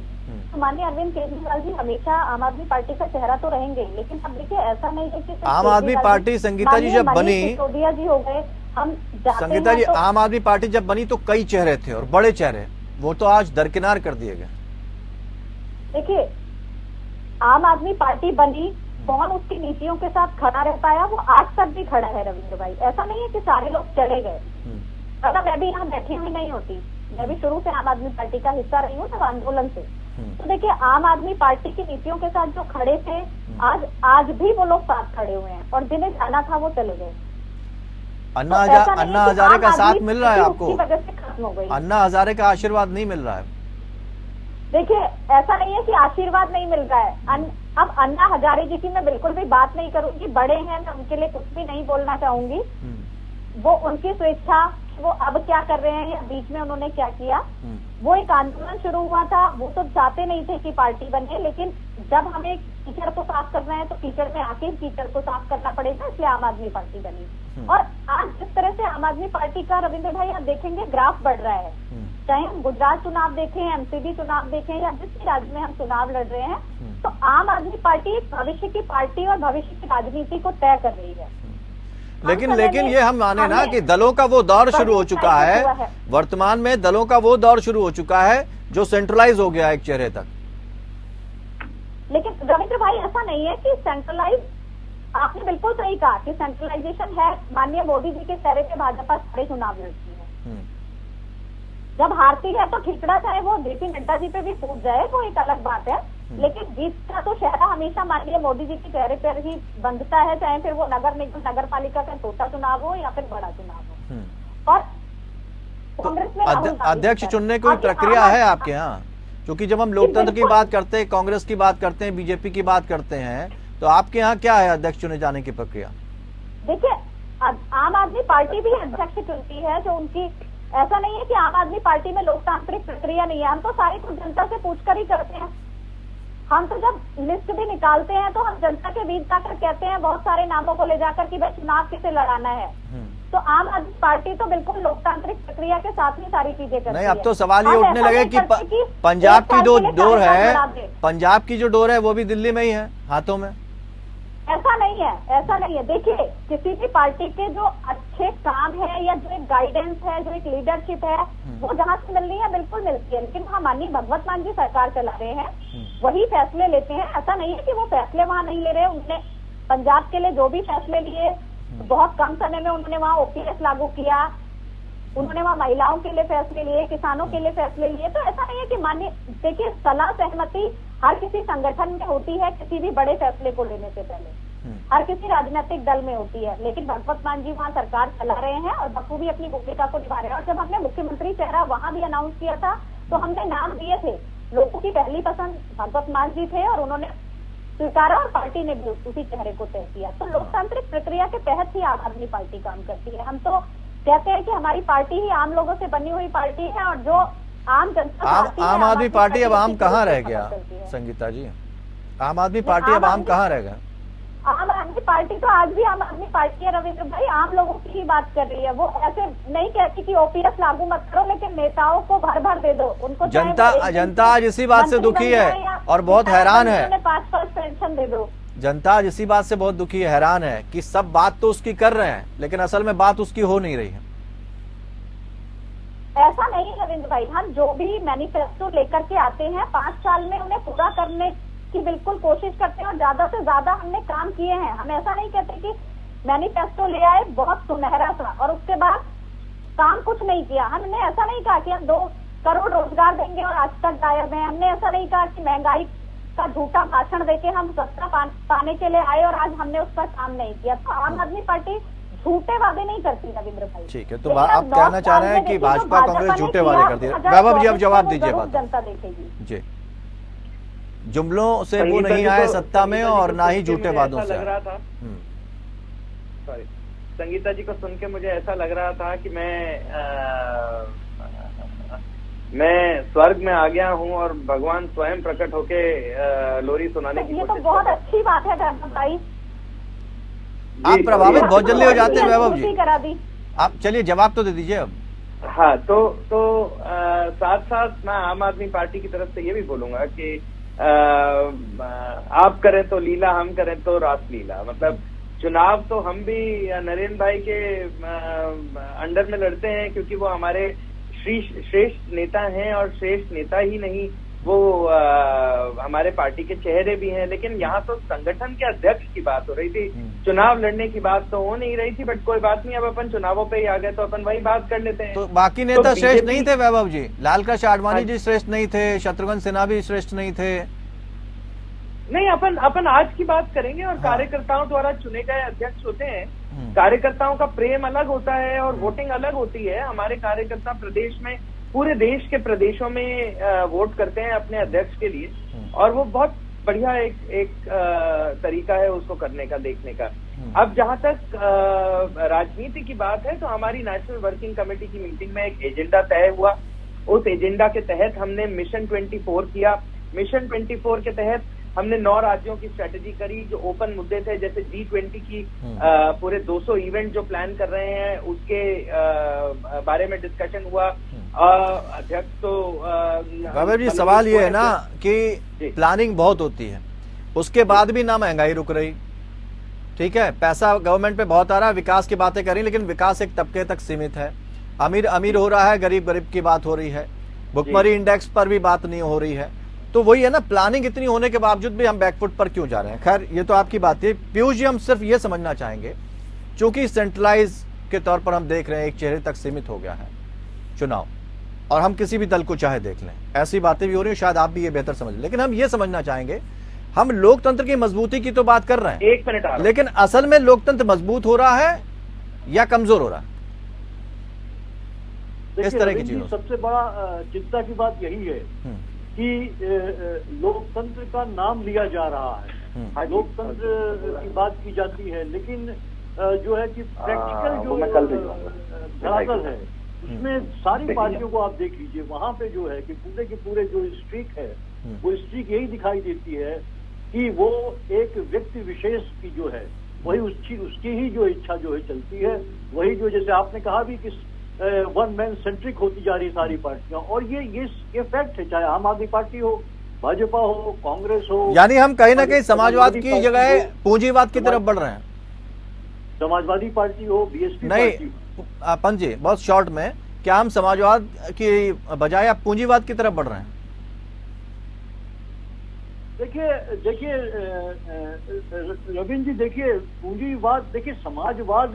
तो माननीय अरविंद केजरीवाल जी हमेशा आम आदमी पार्टी का चेहरा तो रहेंगे, लेकिन अब देखिए ऐसा नहीं है कि आम आदमी पार्टी, संगीता जी जब बनी, सिसोदिया जी हो गए, हम संगीता जी आम आदमी पार्टी जब बनी तो कई चेहरे थे और बड़े चेहरे, वो तो आज दरकिनार कर दिए गए। देखिए आम आदमी पार्टी बनी, कौन उसकी नीतियों के साथ खड़ा रह पाया, वो आज तक भी खड़ा है रविंद्र भाई। ऐसा नहीं है कि सारे लोग चले गए, मतलब मैं भी यहाँ बैठी हुई नहीं होती, मैं भी शुरू से आम आदमी पार्टी का हिस्सा रही हूँ जब आंदोलन से। तो देखिए आम आदमी पार्टी की नीतियों के साथ जो खड़े थे, आज भी वो लोग साथ खड़े हुए हैं, और जिन्हें जाना था वो चले गए। अन्ना हजारे का साथ मिल रहा है आपको? वजह से खत्म हो गई। अन्ना हजारे का आशीर्वाद नहीं मिल रहा है? देखिए ऐसा नहीं है कि आशीर्वाद नहीं मिल रहा है। अब अन्ना हजारे जी की मैं बिल्कुल भी बात नहीं करूंगी, बड़े हैं, मैं उनके लिए कुछ भी नहीं बोलना चाहूंगी। वो उनकी स्वेच्छा वो अब क्या कर रहे हैं या बीच में उन्होंने क्या किया। वो एक आंदोलन शुरू हुआ था, वो तो चाहते नहीं थे कि पार्टी बने, लेकिन जब हमें कीचड़ को साफ करना है तो कीचड़ में आके कीचड़ को साफ करना पड़ेगा, इसलिए आम आदमी पार्टी बनी। और आज जिस तरह से आम आदमी पार्टी का, रविंद्र भाई आप देखेंगे ग्राफ बढ़ रहा है, चाहे हम गुजरात चुनाव देखें, एमसीडी चुनाव देखें या जिस भी राज्य में हम चुनाव लड़ रहे हैं, तो आम आदमी पार्टी भविष्य की पार्टी और भविष्य की राजनीति को तय कर रही है। लेकिन ये हम माने ना कि दलों का वो दौर शुरू हो चुका है, वर्तमान में दलों का वो दौर शुरू हो चुका है जो सेंट्रलाइज हो गया एक चेहरे तक। लेकिन रविंद्र भाई ऐसा नहीं है कि सेंट्रलाइज, आपने बिल्कुल सही कहा कि सेंट्रलाइजेशन है। माननीय मोदी जी के चेहरे पे भाजपा सारे चुनाव लड़ती है, जब हारती है तो ठिकरा चाहे वो जेपी नड्डा जी पे भी फूट जाए वो एक अलग बात है, लेकिन जीत का तो शहरा हमेशा माननीय मोदी जी के चेहरे पर ही बंधता है, चाहे फिर वो नगर निगम नगर पालिका का छोटा चुनाव हो या फिर बड़ा चुनाव हो। और कांग्रेस में अध्यक्ष चुनने की प्रक्रिया है आपके यहाँ? क्योंकि जब हम लोकतंत्र की बात करते हैं, कांग्रेस की बात करते हैं, बीजेपी की बात करते हैं, तो आपके यहाँ क्या है अध्यक्ष चुने जाने की प्रक्रिया? देखिए, आम आदमी पार्टी भी अध्यक्ष चुनती है, जो उनकी, ऐसा नहीं है कि आम आदमी पार्टी में लोकतांत्रिक प्रक्रिया नहीं है। हम तो सारी कुछ जनता से पूछकर ही करते हैं। हम तो जब लिस्ट भी निकालते हैं तो हम जनता के बीच जाकर कहते हैं, बहुत सारे नामों को ले जाकर कि भाई चुनाव किसे लड़ाना है। तो आम आदमी पार्टी तो बिल्कुल लोकतांत्रिक प्रक्रिया के साथ ही सारी चीजें करती है। नहीं, अब तो सवाल ये उठने लगे कि पंजाब की जो डोर है, पंजाब की जो डोर है वो भी दिल्ली में ही है, हाथों में। ऐसा नहीं है, ऐसा नहीं है। देखिए, किसी भी पार्टी के जो अच्छे काम है या जो एक गाइडेंस है, जो एक लीडरशिप है, वो जहाँ से मिल रही है बिल्कुल मिलती है। लेकिन वहाँ माननीय भगवत मान जी सरकार चला रहे हैं, वही फैसले लेते हैं। ऐसा नहीं है कि वो फैसले वहाँ नहीं ले रहे। उन्होंने पंजाब के लिए जो भी फैसले लिए, बहुत कम समय में उन्होंने वहाँ ओपीएस लागू किया, उन्होंने वहाँ महिलाओं के लिए फैसले लिए, किसानों के लिए फैसले लिए। तो ऐसा नहीं है कि माननीय, देखिए सलाह सहमति हर किसी संगठन में होती है, किसी भी बड़े फैसले को लेने से पहले हर किसी राजनीतिक दल में होती है। लेकिन भगवत मान जी वहाँ सरकार चला रहे हैं और बखूबी अपनी भूमिका को निभा रहे हैं। और जब हमने मुख्यमंत्री चेहरा वहाँ भी अनाउंस किया था तो हमने नाम दिए थे, लोगों की पहली पसंद भगवत मान जी थे और उन्होंने स्वीकारा और पार्टी ने भी उसी चेहरे को तय किया। तो लोकतांत्रिक प्रक्रिया के तहत ही आम आदमी पार्टी काम करती है। हम तो कहते हैं कि हमारी पार्टी ही आम लोगों से बनी हुई पार्टी है और जो आम जनता आम आदमी पार्टी अब आम कहाँ रह गया संगीता जी? आम आदमी पार्टी अब आम कहाँ रह गया? आम आदमी पार्टी तो आज भी आम आदमी पार्टी है रविंद्र भाई, आम लोगों की ही बात कर रही है। वो ऐसे नहीं कहती कि ओपीएस लागू मत करो, लेकिन नेताओं को भर भर दे दो उनको। जनता आज इसी बात से दुखी है और बहुत हैरान है। 5 पेंशन दे दो। जनता आज इसी बात से बहुत दुखी है, हैरान है कि सब बात तो उसकी कर रहे हैं लेकिन असल में बात उसकी हो नहीं रही है। ऐसा नहीं रविंद्र भाई, हम जो भी मैनिफेस्टो लेकर के आते हैं 5 साल में उन्हें पूरा करने की बिल्कुल कोशिश करते हैं और ज्यादा से ज्यादा हमने काम किए हैं। हम ऐसा नहीं कहते कि मैनिफेस्टो ले आए बहुत सुनहरा सा और उसके बाद काम कुछ नहीं किया। हमने ऐसा नहीं कहा कि हम 2 करोड़ रोजगार देंगे और आज तक गायब है। हमने ऐसा नहीं कहा कि महंगाई का झूठा भाषण देके हम सत्ता पाने के लिए आए और आज हमने उस पर काम नहीं किया। तो आम आदमी पार्टी झूठे वादे नहीं करती रविंद्र भाई। ठीक है, तो आप कहना चाह रहे हैं कि भाजपा कांग्रेस झूठे वादे करती है। वैभव जी अब जवाब दीजिए बात। जनता देखेगी जी, जुमलों से वो नहीं आए सत्ता में और ना ही झूठे वादों से। लग रहा था, सॉरी, संगीता जी को सुन के मुझे ऐसा लग रहा था कि मैं स्वर्ग में आ गया हूँ और भगवान स्वयं प्रकट होके लोरी सुनाने की ये तो बहुत अच्छी बात है भाई। आप प्रभावित बहुत जल्दी हो जाते हैं वैभव जी, करा दी। आप चलिए जवाब तो दे दीजिए अब। हाँ, तो साथ साथ मैं आम आदमी पार्टी की तरफ से ये भी बोलूंगा कि आप करें तो लीला, हम करें तो रासलीला। मतलब चुनाव तो हम भी नरेंद्र भाई के अंडर में लड़ते हैं क्योंकि वो हमारे श्रेष्ठ नेता हैं और श्रेष्ठ नेता ही नहीं, वो हमारे पार्टी के चेहरे भी हैं। लेकिन यहाँ तो संगठन के अध्यक्ष की बात हो रही थी, चुनाव लड़ने की बात तो हो नहीं रही थी। बट कोई बात नहीं, अब अपन चुनावों पे ही आ गए तो अपन वही बात कर लेते हैं। तो बाकी नेता श्रेष्ठ नहीं थे वैभव जी? लाल कृष्ण आडवाणी जी श्रेष्ठ नहीं थे, शत्रुघ्न सिन्हा भी श्रेष्ठ नहीं थे? नहीं, अपन आज की बात करेंगे और कार्यकर्ताओं द्वारा चुने गए अध्यक्ष होते हैं। कार्यकर्ताओं का प्रेम अलग होता है और वोटिंग अलग होती है। हमारे कार्यकर्ता प्रदेश में, पूरे देश के प्रदेशों में वोट करते हैं अपने अध्यक्ष के लिए और वो बहुत बढ़िया एक तरीका है उसको करने का, देखने का। अब जहां तक राजनीति की बात है, तो हमारी नेशनल वर्किंग कमेटी की मीटिंग में एक एजेंडा तय हुआ। उस एजेंडा के तहत हमने मिशन 24 किया। मिशन 24 के तहत हमने 9 राज्यों की स्ट्रेटेजी करी। जो ओपन मुद्दे थे, जैसे G20 की पूरे 200 इवेंट जो प्लान कर रहे हैं, उसके बारे में डिस्कशन हुआ। अध्यक्ष तो वैभव जी, सवाल ये है ना कि प्लानिंग बहुत होती है, उसके बाद भी ना महंगाई रुक रही, ठीक है, पैसा गवर्नमेंट पे बहुत आ रहा है, विकास की बातें करी, लेकिन विकास एक तबके तक सीमित है। अमीर अमीर हो रहा है, गरीब गरीब की बात हो रही है, भुखमरी इंडेक्स पर भी बात नहीं हो रही है। तो वही है ना, प्लानिंग इतनी होने के बावजूद भी हम बैकफुट पर क्यों जा रहे हैं। खैर, ये तो आपकी बात है पीयूष जी। हम सिर्फ ये समझना चाहेंगे, चूंकि सेंट्रलाइज के तौर पर हम देख रहे हैं, एक चेहरे तक सीमित हो गया है चुनाव, और हम किसी भी दल को चाहे देख लें, ऐसी बातें भी हो रही हैं, शायद आप भी ये बेहतर समझ लें। लेकिन हम ये समझना चाहेंगे, हम लोकतंत्र की मजबूती की तो बात कर रहे हैं, 1 मिनट लेकिन असल में लोकतंत्र मजबूत हो रहा है या कमजोर हो रहा है? इस तरह की चीजों सबसे बड़ा चिंता की बात यही है कि लोकतंत्र का नाम लिया जा रहा है, लोकतंत्र की बात की जाती है, लेकिन जो है कि प्रैक्टिकल जो धरातल है, उसमें सारी पार्टियों को आप देख लीजिए, वहां पे जो है कि पूरे के पूरे जो स्ट्रीक है, वो स्ट्रीक यही दिखाई देती है कि वो एक व्यक्ति विशेष की जो है, वही उसकी ही जो इच्छा जो है चलती है, वही जो, जैसे आपने कहा भी कि वन मैन सेंट्रिक होती जा रही सारी पार्टियां, और ये फैक्ट है, चाहे आम आदमी पार्टी हो, भाजपा हो, कांग्रेस हो। यानी हम कहीं ना कहीं समाजवाद की जगह पूंजीवाद की तरफ बढ़ रहे हैं। समाजवादी पार्टी हो, बीएसपी नहीं पार्टी हो। पंत जी, बहुत शॉर्ट में, क्या हम समाजवाद की बजाय आप पूंजीवाद की तरफ बढ़ रहे हैं? देखिए रविंद्र जी, देखिए पूंजीवाद, देखिए समाजवाद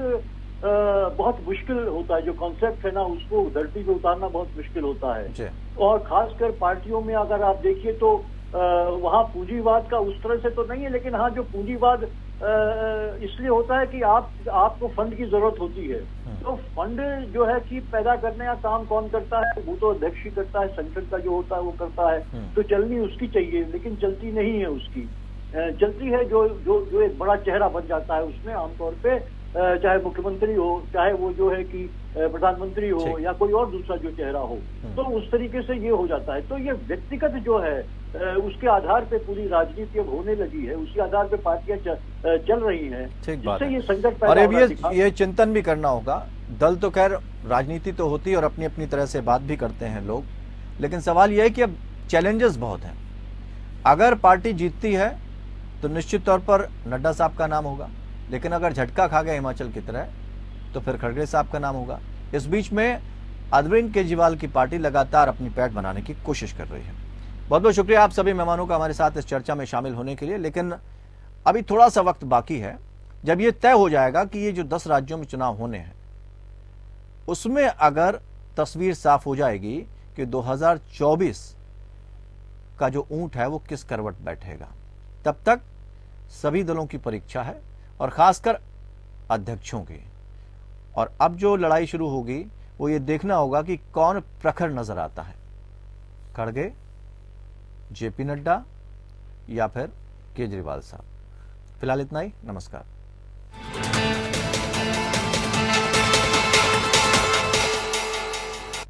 बहुत मुश्किल होता है, जो कॉन्सेप्ट है ना, उसको धरती पे उतारना बहुत मुश्किल होता है। और खासकर पार्टियों में अगर आप देखिए तो वहाँ पूंजीवाद का उस तरह से तो नहीं है, लेकिन हाँ, जो पूंजीवाद इसलिए होता है कि आपको फंड की जरूरत होती है। तो फंड जो है कि पैदा करने का काम कौन करता है? वो तो अध्यक्ष ही करता है, संसद का जो होता है वो करता है। तो चलनी उसकी चाहिए, लेकिन चलती नहीं है उसकी, चलती है जो एक बड़ा चेहरा बन जाता है उसमें, आमतौर पे चाहे मुख्यमंत्री हो, चाहे वो जो है कि प्रधानमंत्री हो, या कोई और दूसरा जो चेहरा हो, तो उस तरीके से ये हो जाता है। तो ये व्यक्तिगत जो है उसके आधार पे पूरी राजनीति अब होने लगी है, उसी आधार पे पार्टियां चल रही हैं, जिससे ये संकट पैदा हो रहा है। ये चिंतन भी करना होगा। दल तो खैर राजनीति तो होती है और अपनी अपनी तरह से बात भी करते हैं लोग, लेकिन सवाल यह है कि अब चैलेंजेस बहुत हैं। अगर पार्टी जीतती है तो निश्चित तौर पर नड्डा साहब का नाम होगा, लेकिन अगर झटका खा गया हिमाचल की तरह तो फिर खड़गे साहब का नाम होगा। इस बीच में अरविंद केजरीवाल की पार्टी लगातार अपनी पैठ बनाने की कोशिश कर रही है। बहुत बहुत शुक्रिया आप सभी मेहमानों का हमारे साथ इस चर्चा में शामिल होने के लिए। लेकिन अभी थोड़ा सा वक्त बाकी है, जब ये तय हो जाएगा कि ये जो 10 राज्यों में चुनाव होने हैं, उसमें अगर तस्वीर साफ हो जाएगी कि 2024 का जो ऊंट है वो किस करवट बैठेगा, तब तक सभी दलों की परीक्षा है, और खासकर अध्यक्षों की। और अब जो लड़ाई शुरू होगी वो ये देखना होगा कि कौन प्रखर नजर आता है, खड़गे, जेपी नड्डा या फिर केजरीवाल साहब। फिलहाल इतना ही, नमस्कार।